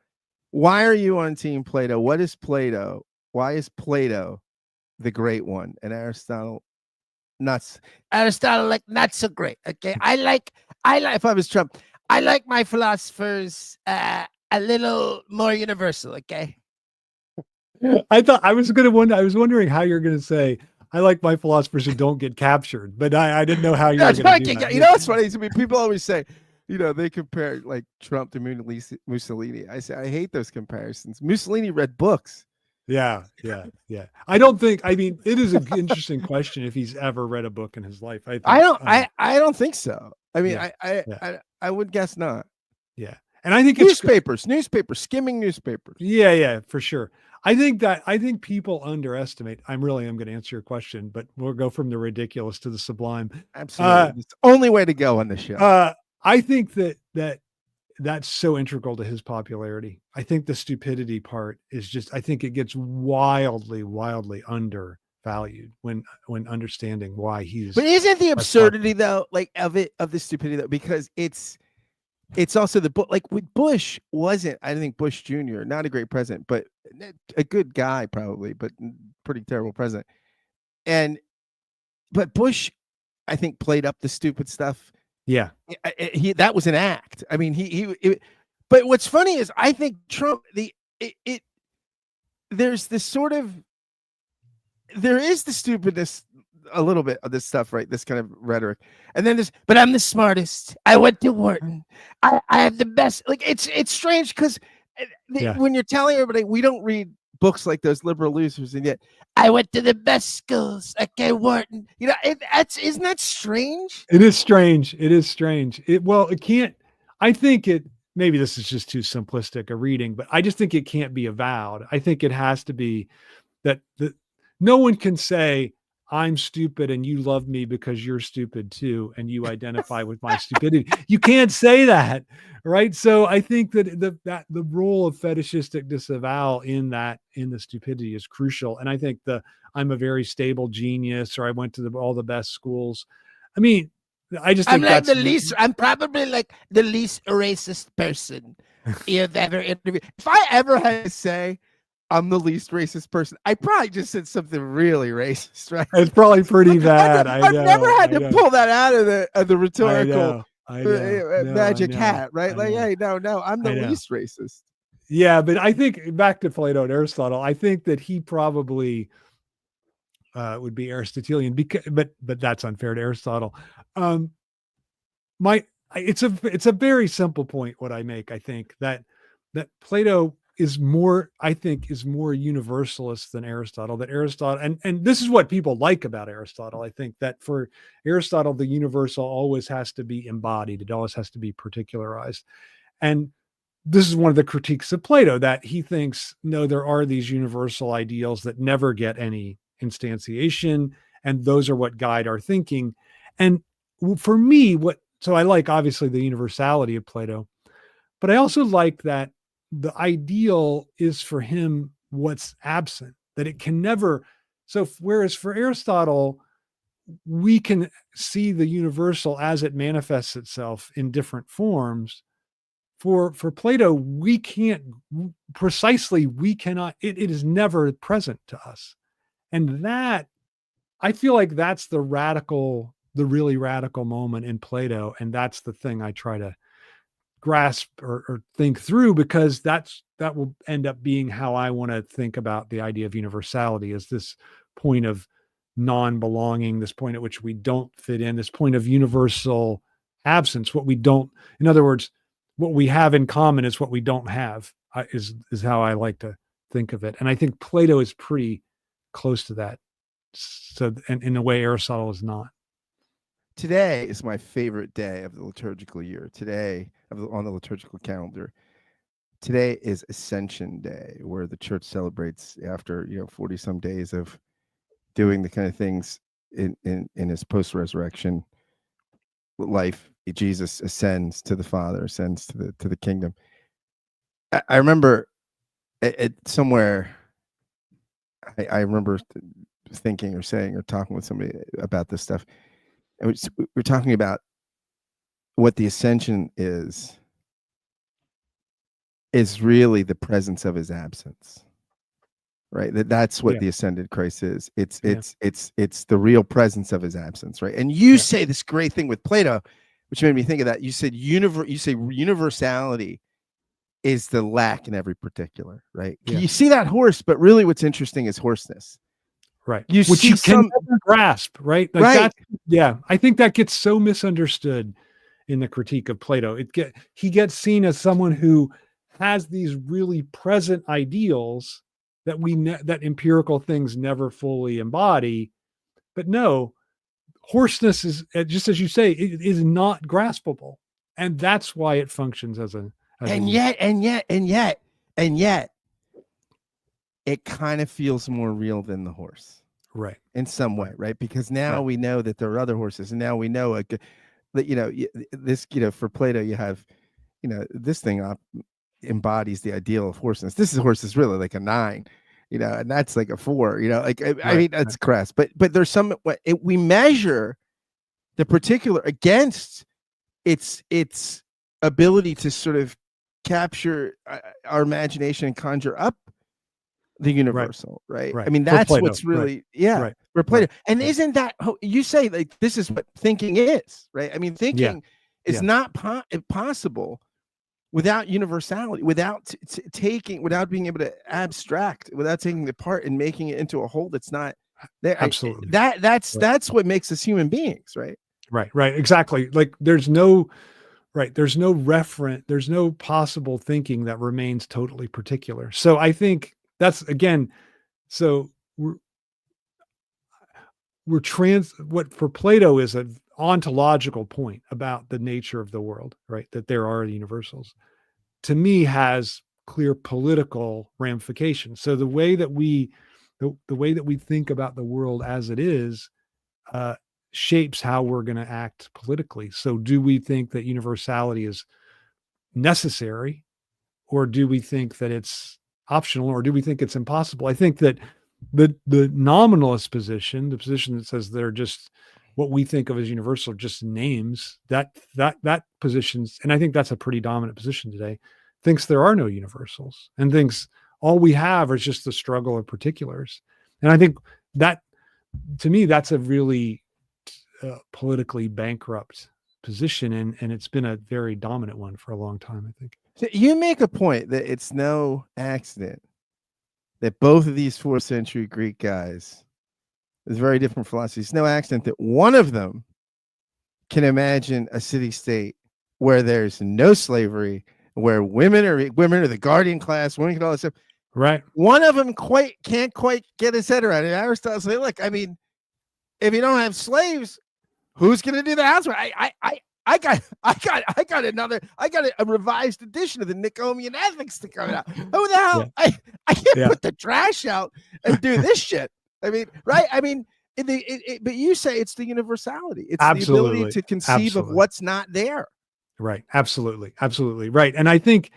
Why are you on Team Plato? What is Plato? Why is Plato the great one and Aristotle not so great? Okay, I like if I was Trump, I like my philosophers a little more universal. Okay. I was wondering how you're going to say, I like my philosophers who don't get captured, but I didn't know how you were going to do that. It's funny. I mean, people always say, they compare like Trump to Mussolini. I say, I hate those comparisons. Mussolini read books. Yeah. I mean, it is an interesting question if he's ever read a book in his life. I don't think so. I mean, I would guess not. Yeah. And I think newspapers, skimming newspapers. Yeah, for sure. I think people underestimate. I am going to answer your question, but we'll go from the ridiculous to the sublime. Absolutely. It's the only way to go on the show. I think that's so integral to his popularity. I think the stupidity part is I think it gets wildly, wildly undervalued when understanding why he's. But isn't the absurdity though, like of the stupidity though, because it's it's also like with Bush wasn't, I think Bush Jr., not a great president, but a good guy probably, but pretty terrible president. But Bush, I think, played up the stupid stuff. Yeah. That was an act. I mean, but what's funny is I think Trump, there's this sort of, there is the stupidness, a little bit of this stuff, right? This kind of rhetoric. And then this, but I'm the smartest. I went to Wharton. I have the best. Like, it's strange because when you're telling everybody, we don't read books like those liberal losers, and yet I went to the best schools. Okay, Wharton. You know, isn't that strange? It is strange. It is strange. It can't. I think it. Maybe this is just too simplistic a reading, but I just think it can't be avowed. I think it has to be that no one can say I'm stupid and you love me because you're stupid too, and you identify with my stupidity. You can't say that, right? So I think that the role of fetishistic disavowal in the stupidity is crucial. And I think I'm a very stable genius, or I went to all the best schools. I mean, I just think I'm probably like the least racist person you've ever interviewed. If I ever had to say I'm the least racist person, I probably just said something really racist, right? It's probably pretty bad. I've never had to pull that out of the rhetorical magic hat, right? Like, hey, no, I'm the least racist. Yeah, but I think back to Plato and Aristotle, I think that he probably would be Aristotelian, but that's unfair to Aristotle. It's a very simple point what I make. I think that Plato is more universalist than Aristotle. That Aristotle, and this is what people like about Aristotle. I think that for Aristotle, the universal always has to be embodied. It always has to be particularized. And this is one of the critiques of Plato, that he thinks, no, there are these universal ideals that never get any instantiation, and those are what guide our thinking. And for me, so I like obviously the universality of Plato, but I also like that the ideal is for him what's absent, that it can never. So whereas for Aristotle, we can see the universal as it manifests itself in different forms. For Plato, we can't precisely, we cannot, it is never present to us. And that, I feel like that's the really radical moment in Plato. And that's the thing I try to grasp or think through, because that will end up being how I want to think about the idea of universality, is this point of non-belonging, this point at which we don't fit in, this point of universal absence. What we don't, in other words, what we have in common is what we don't have, is how I like to think of it. And I think Plato is pretty close to that. So, and in a way, Aristotle is not. Today is my favorite day of the liturgical year. On the liturgical calendar, today is Ascension Day, where the church celebrates after 40 some days of doing the kind of things in his post-resurrection life. Jesus ascends to the Father, ascends to the kingdom. I remember somewhere. I remember thinking or saying or talking with somebody about this stuff. And we're talking about what the ascension is really the presence of his absence, right? That's what the ascended Christ is. It's the real presence of his absence, right? And you say this great thing with Plato, which made me think of that. You said universality is the lack in every particular, right? You see that horse, but really what's interesting is hoarseness. Right. Which you can never grasp, right? Like right. I think that gets so misunderstood in the critique of Plato. He gets seen as someone who has these really present ideals that that empirical things never fully embody. But no, hoarseness is, just as you say, it is not graspable. And that's why it functions as yet, it kind of feels more real than the horse. Right. In some way, right? Because now we know that there are other horses, and now we know that, this, for Plato, you have, this thing embodies the ideal of hoarseness. This horse is really like a 9, and that's like a 4, I mean, that's crass, but there's some, we measure the particular against its ability to sort of capture our imagination and conjure up the universal, right? Right. I mean, For that's Plato, what's really, yeah, right, for Plato. right, And right. isn't that, you say like, this is what thinking is, right? I mean, Yeah, thinking is yeah, not possible without universality, without without being able to abstract, without taking it apart and making it into a whole that's not there. absolutely. That's what makes us human beings, right? Right, exactly. Like there's no there's no possible thinking that remains totally particular. So I think that's again, so we're what for Plato is an ontological point about the nature of the world, right? That there are universals. To me, has clear political ramifications. So the way that the way that we think about the world as it is uh, shapes how we're going to act politically. So do we think that universality is necessary, or do we think that it's optional, or do we think it's impossible? I think that the nominalist position, the position that says they're just what we think of as universal, just names, that positions, and I think that's a pretty dominant position today, thinks there are no universals and thinks all we have is just the struggle of particulars. And I think that, to me, that's a really politically bankrupt position, and it's been a very dominant one for a long time, I think. So you make a point that it's no accident that both of these 4th century Greek guys, with very different philosophies, it's no accident that one of them can imagine a city-state where there's no slavery, where women are the guardian class, women can all this stuff. Right. One of them can't quite get his head around it. Aristotle said, look, I mean, if you don't have slaves, who's going to do the housework? I got a revised edition of the Nicomachean Ethics to come out. Who the hell? Yeah. I can't put the trash out and do this shit. I mean, right? I mean, but you say it's the universality. It's the ability to conceive of what's not there. Right. Absolutely. Right. And I think,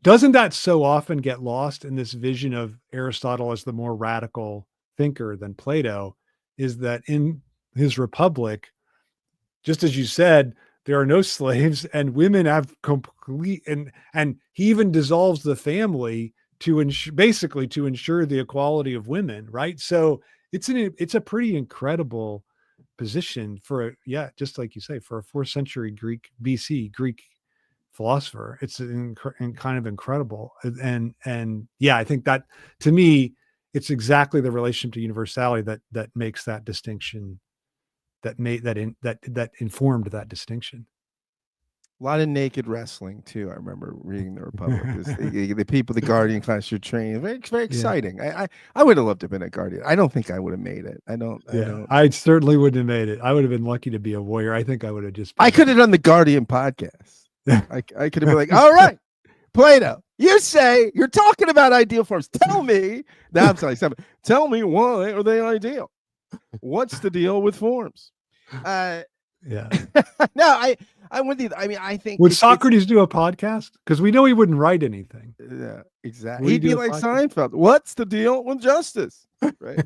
doesn't that so often get lost in this vision of Aristotle as the more radical thinker than Plato, is that in his Republic, just as you said, there are no slaves and women have complete, and he even dissolves the family to basically to ensure the equality of women. Right. So it's a pretty incredible position for just like you say, for a 4th century BC Greek philosopher. It's kind of incredible. And yeah, I think that, to me, it's exactly the relationship to universality that makes that distinction, that informed that distinction. A lot of naked wrestling too. I remember reading the Republic. The people, the guardian class, you're training. Very exciting. Yeah. I would have loved to have been a guardian. I don't think I would have made it. I certainly wouldn't have made it. I would have been lucky to be a warrior. I think I would have just. I could have done the Guardian podcast. I could have been like, all right, Plato, you say you're talking about ideal forms. Tell me. Now I'm sorry. Tell me, why are they ideal? What's the deal with forms? Yeah. No, I'm with you. I mean, I think, would Socrates do a podcast? Because we know he wouldn't write anything. Yeah, exactly. He'd be like Seinfeld. What's the deal with justice? Right.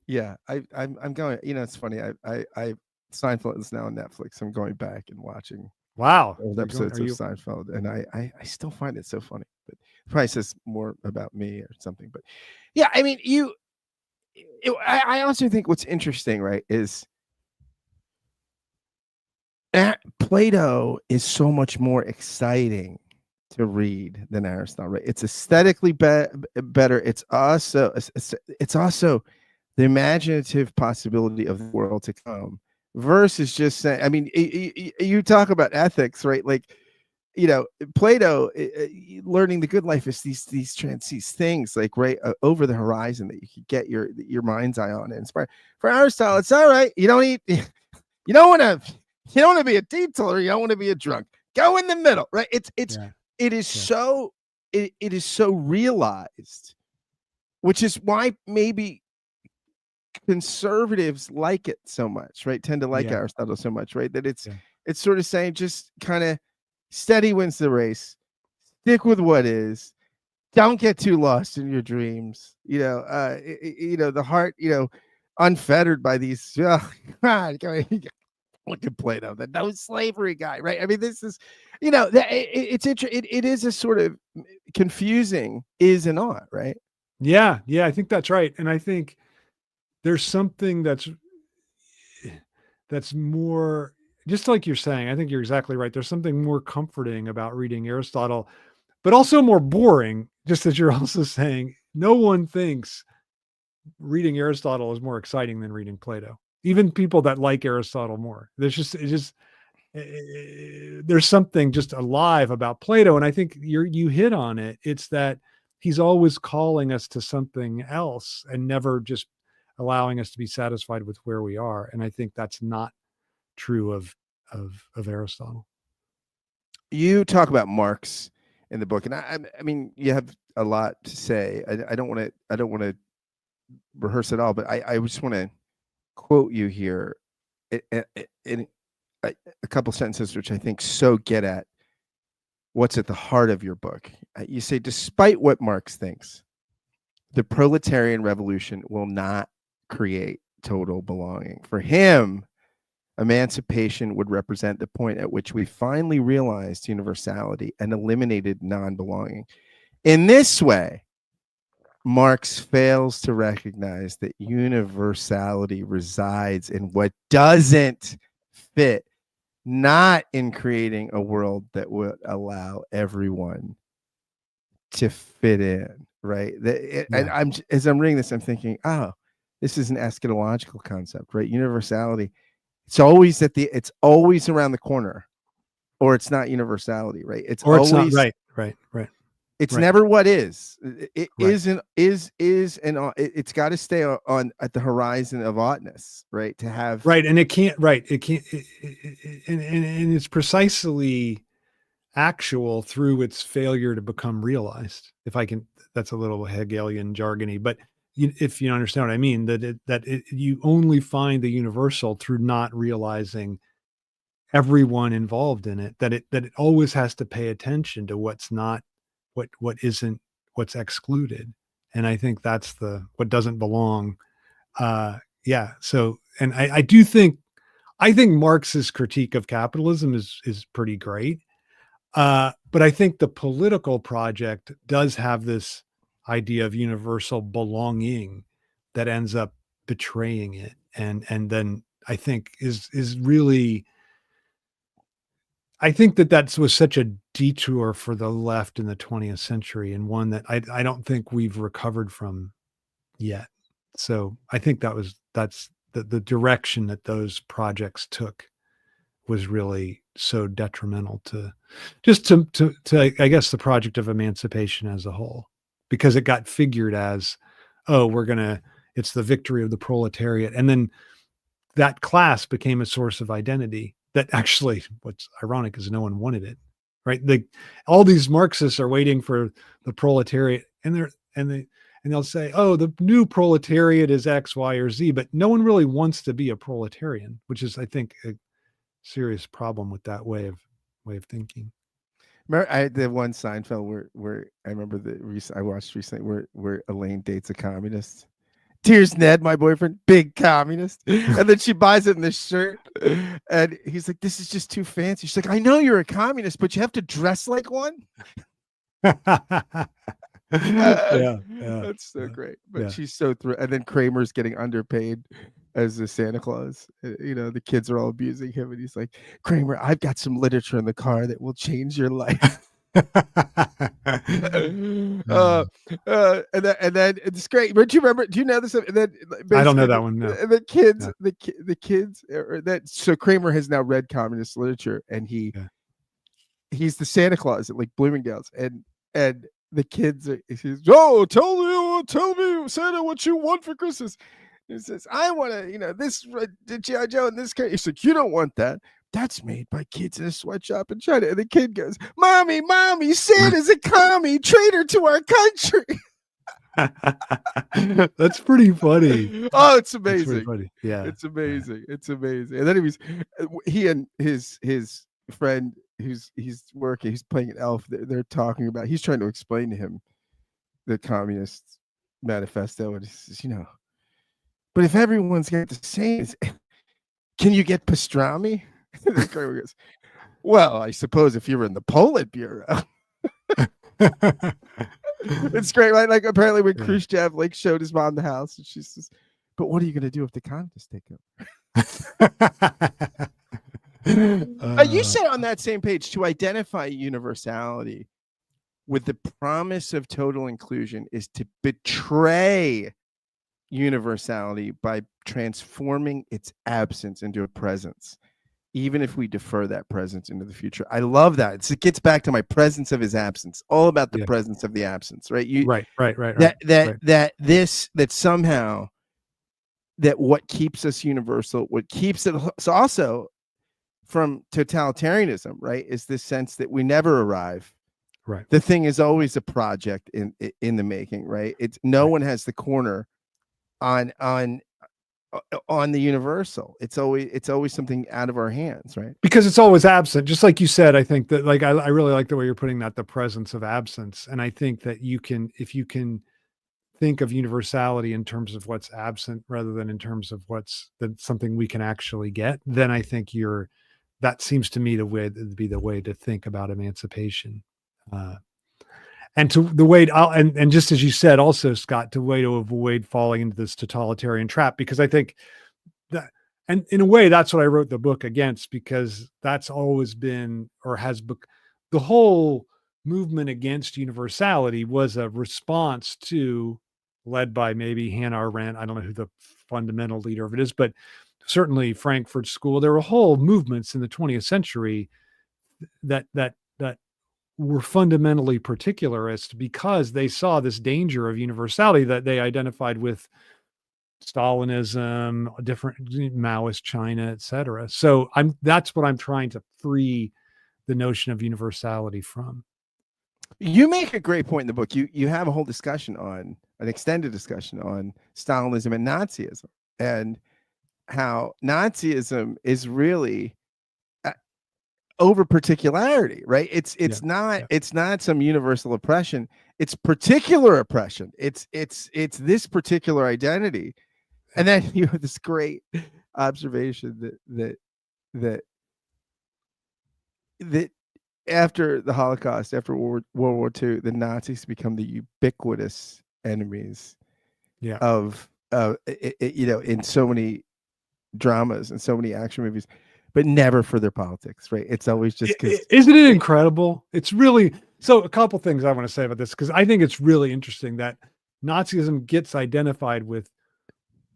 Yeah, I'm going. You know, it's funny. I Seinfeld is now on Netflix. I'm going back and watching. Wow. Old episodes of Seinfeld, and I still find it so funny. But it probably says more about me or something. But yeah, I mean, I also think what's interesting, right, is Plato is so much more exciting to read than Aristotle, right? It's aesthetically better. It's also the imaginative possibility of the world to come versus just saying, I mean, you talk about ethics, right? Like, you know, Plato, learning the good life is these things like right over the horizon that you could get your mind's eye on and inspire. For Aristotle, it's all right. You don't want to be a teetotaler. You don't want to be a drunk. Go in the middle, right? It is so realized, which is why maybe conservatives like it so much, right? Tend to like Aristotle so much, right? That it's sort of saying just kind of steady wins the race. Stick with what is. Don't get too lost in your dreams. The heart, unfettered by these. Look at Plato, the no slavery guy, right? I mean, this is, it is a sort of confusing is and not, right? Yeah, yeah, I think that's right. And I think there's something that's more, just like you're saying, I think you're exactly right. There's something more comforting about reading Aristotle, but also more boring, just as you're also saying. No one thinks reading Aristotle is more exciting than reading Plato. Even people that like Aristotle more. There's something just alive about Plato. And I think you hit on it. It's that he's always calling us to something else and never just allowing us to be satisfied with where we are. And I think that's not true of Aristotle. You talk about Marx in the book, and I mean, you have a lot to say. I don't want to rehearse it all, but I just want to quote you here in a couple sentences, which I think so get at what's at the heart of your book. You say, despite what Marx thinks, the proletarian revolution will not create total belonging. For him, emancipation would represent the point at which we finally realized universality and eliminated non-belonging. In this way, Marx fails to recognize that universality resides in what doesn't fit, not in creating a world that would allow everyone to fit in, right? And as I'm reading this, I'm thinking, oh, this is an eschatological concept, right? Universality. It's always around the corner, or it's not universality, right? It's always not right. It's right. never what is. It Right. and it's got to stay on at the horizon of oughtness, right? To have right, and it can't. Right, it can't. And it's precisely actual through its failure to become realized. If I can, that's a little Hegelian jargony, but if you understand what I mean, you only find the universal through not realizing everyone involved in it. That it always has to pay attention to what's not, what isn't, what's excluded. And I think that's what doesn't belong. Yeah. So, and I think Marx's critique of capitalism is pretty great. But I think the political project does have this idea of universal belonging that ends up betraying it. And then I think is really, I think that was such a detour for the left in the 20th century, and one that I don't think we've recovered from yet. So I think that's the direction that those projects took was really so detrimental to I guess the project of emancipation as a whole, because it got figured as, oh, it's the victory of the proletariat. And then that class became a source of identity that actually, what's ironic is no one wanted it, right? All these Marxists are waiting for the proletariat, and they'll say, oh, the new proletariat is X, Y, or Z, but no one really wants to be a proletarian, which is, I think, a serious problem with that way of thinking. I had the one Seinfeld where I remember I watched recently where Elaine dates a communist. Dear's Ned, my boyfriend, big communist. And then she buys it in this shirt. And he's like, this is just too fancy. She's like, I know you're a communist, but you have to dress like one. That's so great. But she's so thrilled. And then Kramer's getting underpaid as a Santa Claus. The kids are all abusing him. And he's like, Kramer, I've got some literature in the car that will change your life. And then it's great. But do you know this? And then I don't know that one. No. And the kids, the kids, so Kramer has now read communist literature, and he's the Santa Claus at like Bloomingdale's, and the kids he says, oh, tell me, Santa, what you want for Christmas. He says, I want to, this G.I. Joe and this. He's like, you don't want that. That's made by kids in a sweatshop in China. And the kid goes, Mommy, Santa's a commie, traitor to our country. That's pretty funny. Oh, it's amazing. Funny. Yeah. It's amazing. Yeah. It's amazing. And then he and his friend he's playing an elf. They're talking about, he's trying to explain to him the Communist Manifesto. And he says, but if everyone's got the same, can you get pastrami? The Kramer goes, well, I suppose if you were in the Politburo. It's great, right? Like apparently when Khrushchev like showed his mom the house, and she says, "But what are you going to do if the communists take over?" You say on that same page, to identify universality with the promise of total inclusion is to betray universality by transforming its absence into a presence, even if we defer that presence into the future. I love that. It gets back to my presence of his absence, all about the presence of the absence, right? Right. That somehow that what keeps us universal, what keeps it also from totalitarianism, right, is this sense that we never arrive. Right. The thing is always a project in the making, right? It's no one has the corner on the universal. It's always something out of our hands, right? Because it's always absent. Just like you said, I think that like I really like the way you're putting that, the presence of absence. And I think that if you can think of universality in terms of what's absent rather than in terms of something we can actually get, then I think that seems to me to be the way to think about emancipation. And to the way, and just as you said, also, Scott, the way to avoid falling into this totalitarian trap, because I think that, and in a way, that's what I wrote the book against, because that's always been, or has the whole movement against universality was a response to, led by maybe Hannah Arendt. I don't know who the fundamental leader of it is, but certainly Frankfurt School. There were whole movements in the 20th century that were fundamentally particularist because they saw this danger of universality that they identified with Stalinism, different Maoist China, etc. So that's what I'm trying to free the notion of universality from. You make a great point in the book. You have a whole discussion on an extended discussion on Stalinism and Nazism, and how Nazism is really over particularity, right? It's not some universal oppression. It's particular oppression. It's this particular identity. And then you have this great observation that after the Holocaust, after World War II, the Nazis become the ubiquitous enemies of in so many dramas and so many action movies, but never for their politics, right? It's always just because. Isn't it incredible? It's really, so a couple things I want to say about this, because I think it's really interesting that Nazism gets identified with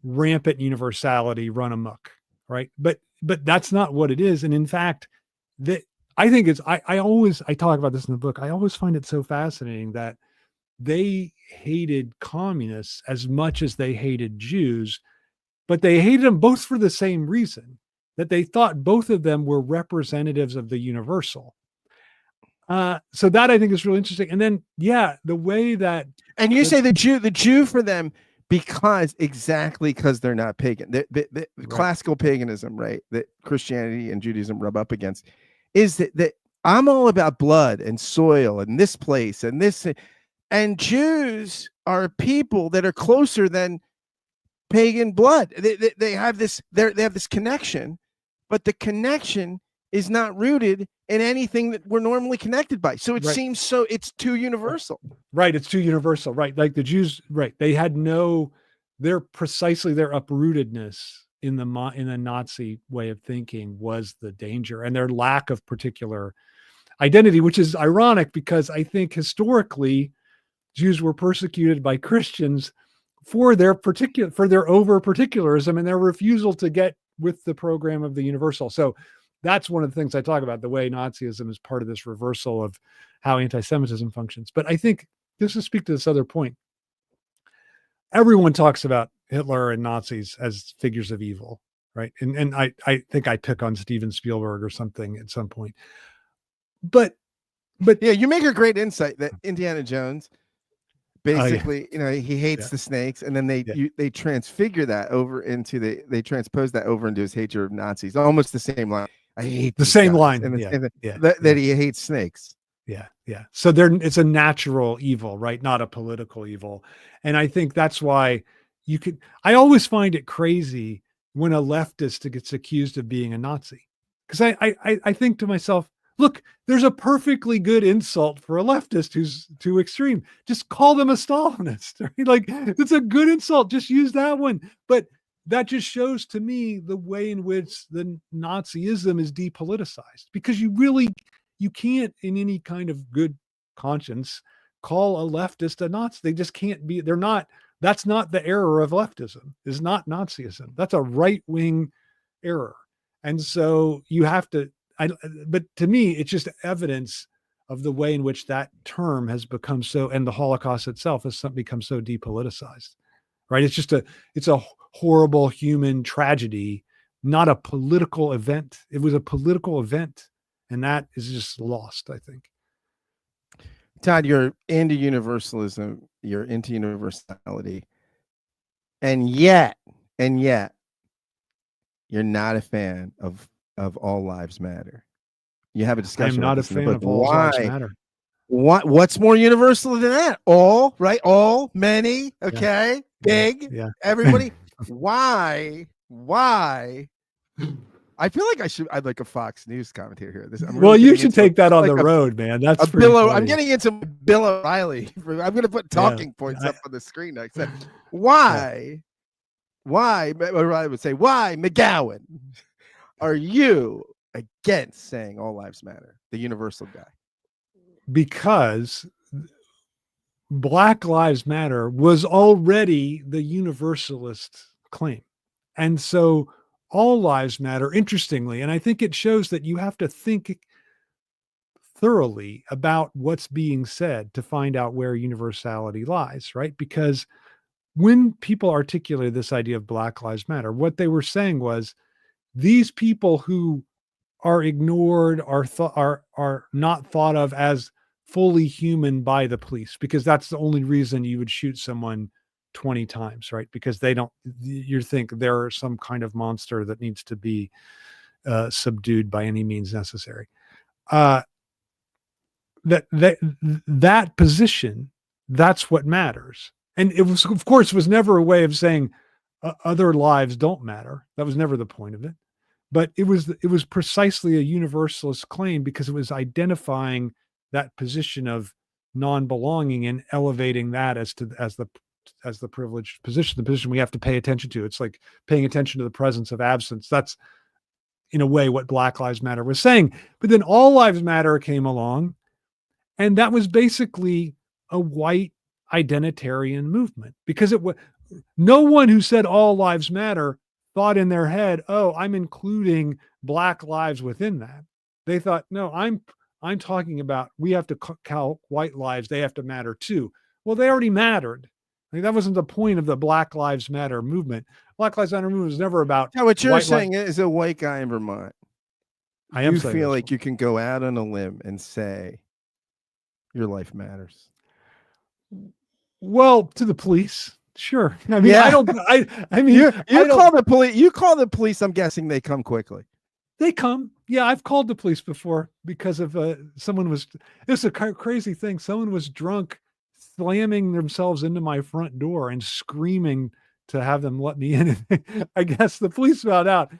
rampant universality, run amok, right? But that's not what it is. And in fact, I think I talk about this in the book. I always find it so fascinating that they hated communists as much as they hated Jews, but they hated them both for the same reason, that they thought both of them were representatives of the universal. So that I think is really interesting. And then, the way that, and you say the Jew for them, because they're not pagan. The classical paganism, right, that Christianity and Judaism rub up against, is that I'm all about blood and soil and this place and this, and Jews are people that are closer than pagan blood. They have this connection, but the connection is not rooted in anything that we're normally connected by. So it seems it's too universal. Right. It's too universal. Right. Like the Jews, right. They had their uprootedness in the Nazi way of thinking was the danger, and their lack of particular identity, which is ironic because I think historically Jews were persecuted by Christians for their over particularism and their refusal to get with the program of the universal. So that's one of the things I talk about, the way Nazism is part of this reversal of how anti-Semitism functions. But I think, just to speak to this other point, everyone talks about Hitler and Nazis as figures of evil, right? And I think I pick on Steven Spielberg or something at some point. But yeah, you make a great insight that Indiana Jones basically, he hates the snakes, and then they transfigure that over into they transpose that over into his hatred of Nazis. Almost the same line. I hate the same line, that he hates snakes. Yeah. So it's a natural evil, right? Not a political evil. And I think that's why I always find it crazy when a leftist gets accused of being a Nazi. Because I think to myself, look, there's a perfectly good insult for a leftist who's too extreme. Just call them a Stalinist. Right? Like, it's a good insult. Just use that one. But that just shows to me the way in which the Nazism is depoliticized, because you can't in any kind of good conscience call a leftist a Nazi. They just can't be. That's not the error of leftism, is not Nazism. That's a right-wing error. And so you have to, but to me, it's just evidence of the way in which that term has become so, and the Holocaust itself has become so depoliticized, right? It's a horrible human tragedy, not a political event. It was a political event, and that is just lost, I think. Todd, you're into universalism, you're into universality, and yet, you're not a fan of all lives matter. You have a I am discussion not about a this in the fan book. of all lives matter. What's more universal than that? All, right? All, many, okay, big, Yeah. everybody. Why? I feel like I'd like a Fox News commentator here. Well, you should take that on the road, man. That's a pretty Bill. funny. I'm getting into Bill O'Reilly. I'm going to put talking points up on the screen next. Why? O'Reilly would say, why, McGowan, are you against saying all lives matter? The universal guy. Because Black Lives Matter was already the universalist claim. And so all lives matter, interestingly. And I think it shows that you have to think thoroughly about what's being said to find out where universality lies, right? Because when people articulated this idea of Black Lives Matter, what they were saying was these people who are ignored, are not thought of as fully human by the police, because that's the only reason you would shoot someone 20 times, right? Because you think they're some kind of monster that needs to be subdued by any means necessary. That position, that's what matters. And it was, of course, was never a way of saying other lives don't matter. That was never the point of it. But it was precisely a universalist claim, because it was identifying that position of non-belonging and elevating that as the privileged position, the position we have to pay attention to. It's like paying attention to the presence of absence. That's in a way what Black Lives Matter was saying. But then All Lives Matter came along, and that was basically a white identitarian movement, because it was no one who said all lives matter thought in their head, oh, I'm including Black lives within that. They thought, no, I'm talking about, we have to count white lives. They have to matter too. Well, they already mattered. Like, that wasn't the point of the Black Lives Matter movement. Black Lives Matter movement was never about. Now, what you're saying is a white guy in Vermont. You feel like you can go out on a limb and say your life matters. Well, to the police. Sure. I mean, I mean, you call the police. You call the police. I'm guessing they come quickly. They come. Yeah, I've called the police before because of someone was. It's a crazy thing. Someone was drunk, slamming themselves into my front door and screaming to have them let me in. I guess the police found out.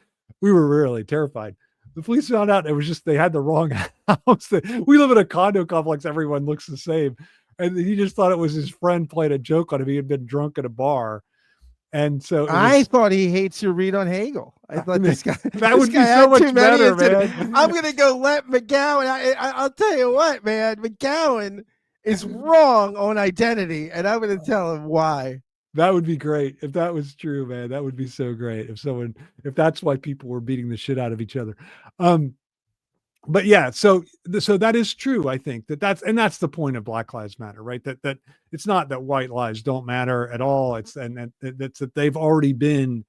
We were really terrified. The police found out it was just they had the wrong house. We live in a condo complex. Everyone looks the same. And he just thought it was his friend playing a joke on him. He had been drunk at a bar. And so I thought he hates your read on Hegel. I thought this guy would be so much better, man. I'm going to go let McGowan. I'll tell you what, man. McGowan is wrong on identity, and I'm going to tell him why. That would be great. If that was true, man, that would be so great. If that's why people were beating the shit out of each other. But yeah, so that is true. I think that's the point of Black Lives Matter, right? That it's not that white lives don't matter at all. It's that they've already been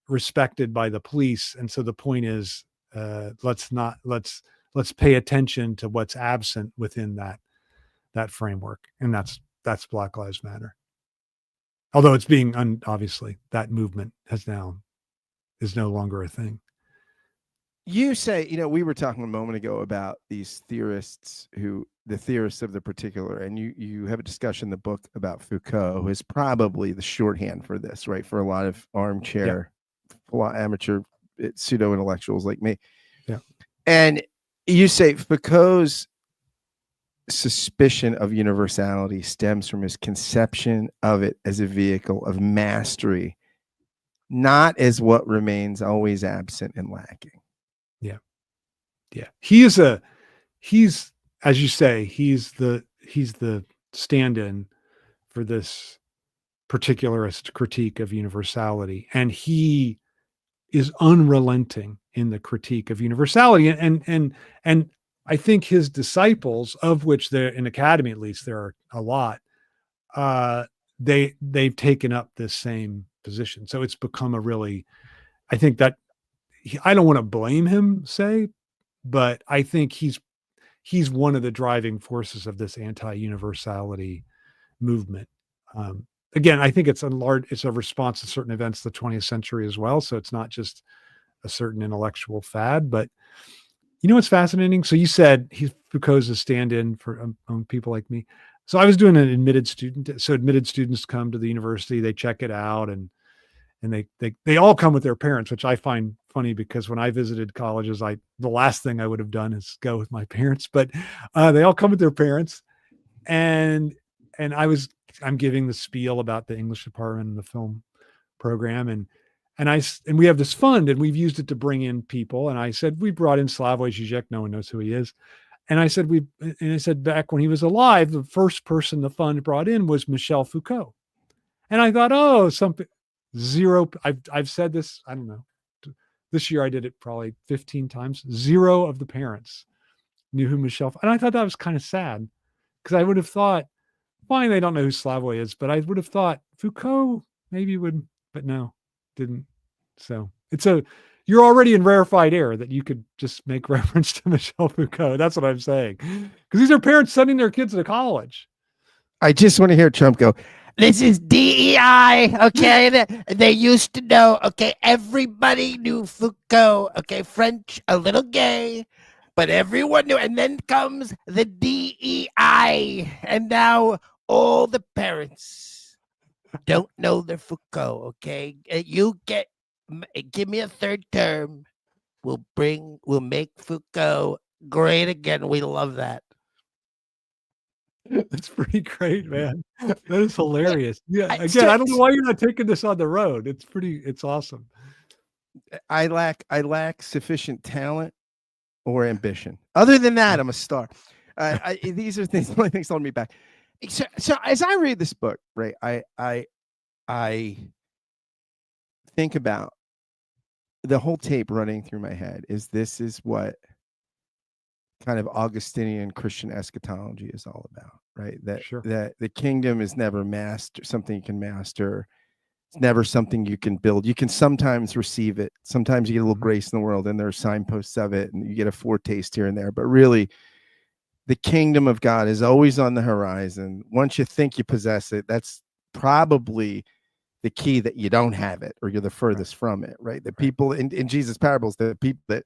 respected by the police, and so the point is, let's pay attention to what's absent within that framework, and that's Black Lives Matter. Although it's being obviously that movement is no longer a thing. You say, we were talking a moment ago about these theorists the theorists of the particular, and you have a discussion in the book about Foucault, who is probably the shorthand for this, right? For a lot of armchair amateur pseudo intellectuals like me. Yeah. And you say Foucault's suspicion of universality stems from his conception of it as a vehicle of mastery, not as what remains always absent and lacking. Yeah. Yeah. He's, as you say, he's the stand-in for this particularist critique of universality. And he is unrelenting in the critique of universality. And I think his disciples, of which there in academy, at least there are a lot, they've taken up this same position. So it's become a really, I think that I don't want to blame him, but I think he's one of the driving forces of this anti-universality movement. Again, I think it's a response to certain events of the 20th century as well. So it's not just a certain intellectual fad, but you know what's fascinating? So you said Foucault's a stand-in for people like me. So I was doing an admitted student. So admitted students come to the university, they check it out, and they all come with their parents, which I find funny because when I visited colleges, the last thing I would have done is go with my parents, but they all come with their parents. And I'm giving the spiel about the English department and the film program. And we have this fund and we've used it to bring in people. And I said, we brought in Slavoj Žižek. No one knows who he is. And I said, back when he was alive, the first person the fund brought in was Michel Foucault. And I thought, oh, something zero. I've said this, I don't know. This year I did it probably 15 times. Zero of the parents knew who Michel, and I thought that was kind of sad because I would have thought, fine, they don't know who Slavoj is, but I would have thought Foucault maybe would, but no, didn't. So you're already in rarefied air that you could just make reference to Michel Foucault. That's what I'm saying. Because these are parents sending their kids to college. I just want to hear Trump go, this is DEI, okay? They used to know, okay? Everybody knew Foucault, okay? French, a little gay, but everyone knew. And then comes the DEI, and now all the parents don't know their Foucault, okay? Give me a third term. We'll make Foucault great again. We love that. That's pretty great, man. That is hilarious. Yeah. Again, I don't know why you're not taking this on the road. It's awesome. I lack sufficient talent or ambition. Other than that, I'm a star. These are things, only things holding me back. So as I read this book, right, I think about the whole tape running through my head this is what kind of Augustinian Christian eschatology is all about, right? That the kingdom is never something you can master. It's never something you can build. You can sometimes receive it. Sometimes you get a little grace in the world and there are signposts of it and you get a foretaste here and there. But really, the kingdom of God is always on the horizon. Once you think you possess it, that's probably the key that you don't have it or you're the furthest from it, right? The people in Jesus' parables, the people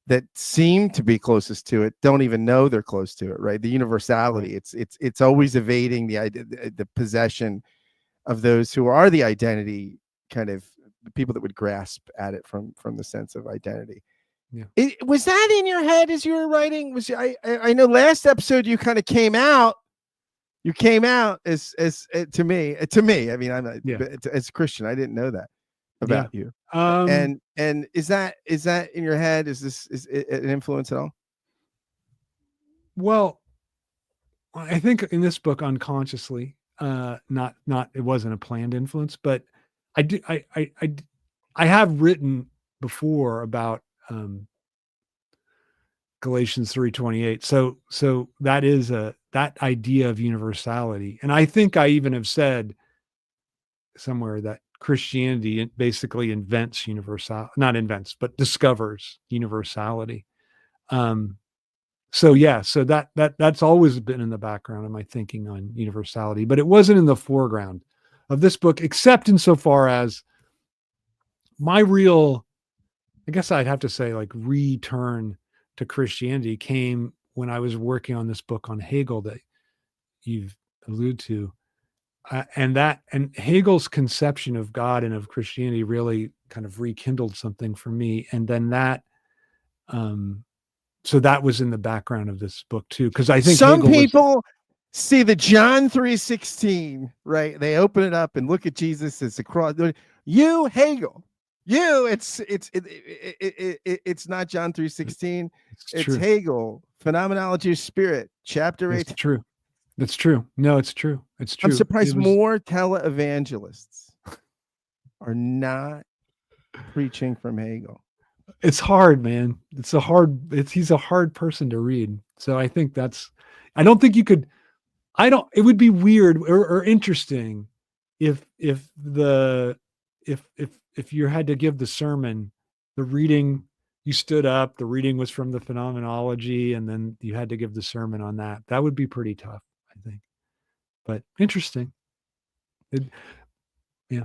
that seem to be closest to it don't even know they're close to it, right? The universality, it's always evading the possession of those who are the identity, kind of the people that would grasp at it from the sense of identity. Yeah. Was that in your head as you were writing? I know last episode you kind of came out. You came out as to me. I mean, as a Christian, I didn't know that about you. And is that in your head? Is it an influence at all? Well, I think in this book, unconsciously, not it wasn't a planned influence, but I have written before about Galatians 3:28. So that is that idea of universality, and I think I even have said somewhere that Christianity basically discovers universality. So that's always been in the background of my thinking on universality, but it wasn't in the foreground of this book, except insofar as my real, I guess I'd have to say, like, return to Christianity came when I was working on this book on Hegel that you've alluded to. and Hegel's conception of God and of Christianity really kind of rekindled something for me. And then so that was in the background of this book too, because I think some Hegel people see the John 3:16, right? They open it up and look at Jesus as a cross. You, Hegel, it's not John 3:16. It's true. Hegel, Phenomenology of Spirit, chapter 8. It's true. That's true. No, it's true. It's true. I'm surprised more televangelists are not preaching from Hegel. It's hard, man. He's a hard person to read. So I think I don't think you could, it would be weird or interesting if you had to give the sermon, the reading, you stood up, the reading was from the phenomenology, and then you had to give the sermon on that. That would be pretty tough, I think. But interesting. Yeah.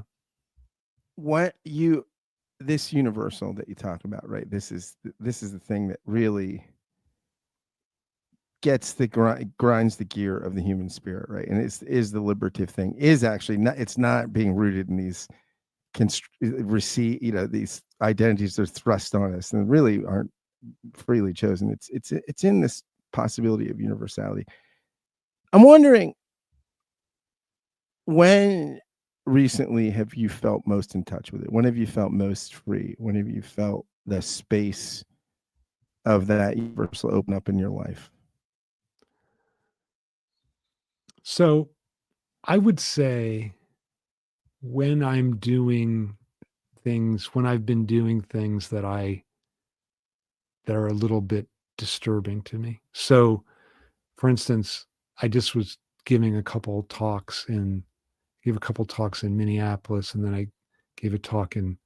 This universal that you talk about, right? This is the thing that really gets grinds the gear of the human spirit, right? And is the liberative thing is actually not. It's not being rooted in these these identities that are thrust on us and really aren't freely chosen. It's in this possibility of universality. I'm wondering, when recently have you felt most in touch with it? When have you felt most free? When have you felt the space of that universal open up in your life? So I would say when I've been doing things that are a little bit disturbing to me. So for instance, I just was giving a couple talks in Minneapolis, and then I gave a talk in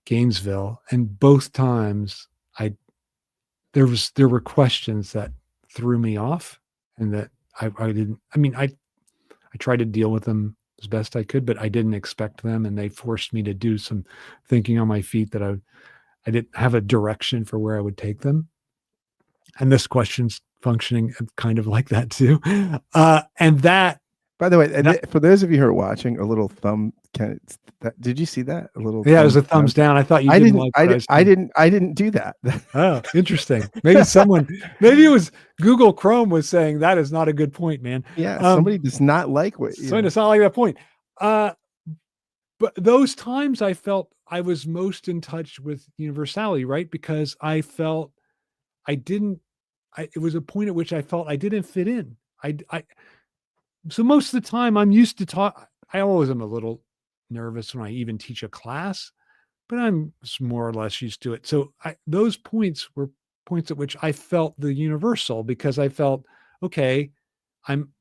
Gainesville, and both times there were questions that threw me off, and that I tried to deal with them as best I could, but I didn't expect them, and they forced me to do some thinking on my feet that I didn't have a direction for where I would take them. And this question's functioning kind of like that too. And that, by the way, for those of you who are watching, a little thumb. Did you see that? A little. Yeah, it was a thumbs down. I thought you didn't like what I didn't do that. Oh, interesting. Maybe it was Google Chrome was saying that is not a good point, man. Yeah, somebody does not like what. So it's not like that point. But those times I felt I was most in touch with universality, right? Because I felt it was a point at which I felt I didn't fit in. So most of the time I'm used to talk. I always am a little nervous when I even teach a class, but I'm more or less used to it. So those points were points at which I felt the universal, because I felt, okay, I'm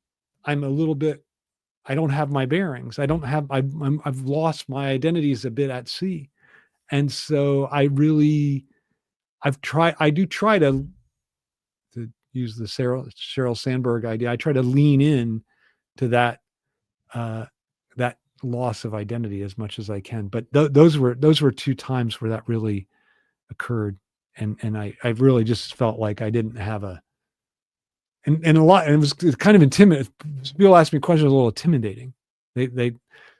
a little bit, I don't have my bearings. I've lost my identities a bit at sea. And so I do try to use the Sheryl Sandberg idea. I try to lean in to that loss of identity as much as I can. But those were two times where that really occurred, and I really just felt like I didn't have and a lot, and it was kind of intimidating. People ask me questions, a little intimidating.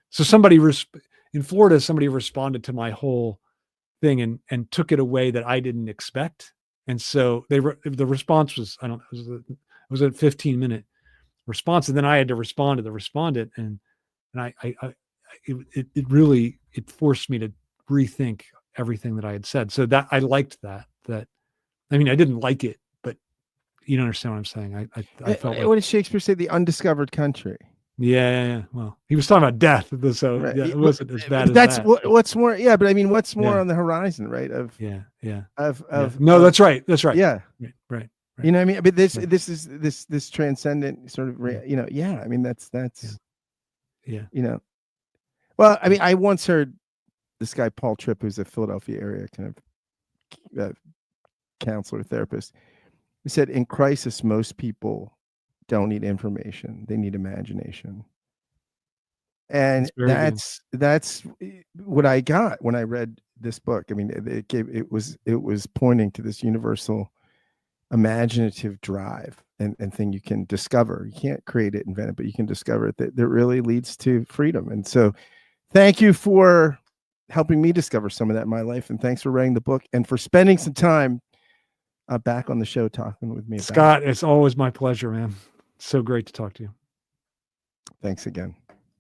So somebody in Florida, somebody responded to my whole thing and took it away that I didn't expect. And so the response was, it was a 15-minute response. And then I had to respond to the respondent. And it really forced me to rethink everything that I had said. So that I liked that, I didn't like it, but you don't understand what I'm saying. I felt what did Shakespeare say? The undiscovered country. Yeah. Well, he was talking about death, so right. Yeah, it wasn't as bad as that's that. What's more. Yeah, but what's more on the horizon, right? No, that's right. That's right. Yeah. Right. You know what I mean? But this is this transcendent sort of. Yeah. That's. Yeah. Well, I once heard this guy Paul Tripp, who's a Philadelphia area kind of counselor therapist. He said, in crisis, most people don't need information; they need imagination. And that's what I got when I read this book. It was pointing to this universal imaginative drive and thing you can discover. You can't create it, invent it, but you can discover it that really leads to freedom. And so thank you for helping me discover some of that in my life. And thanks for writing the book and for spending some time back on the show talking with me. Scott, it's always my pleasure, man. So great to talk to you. Thanks again.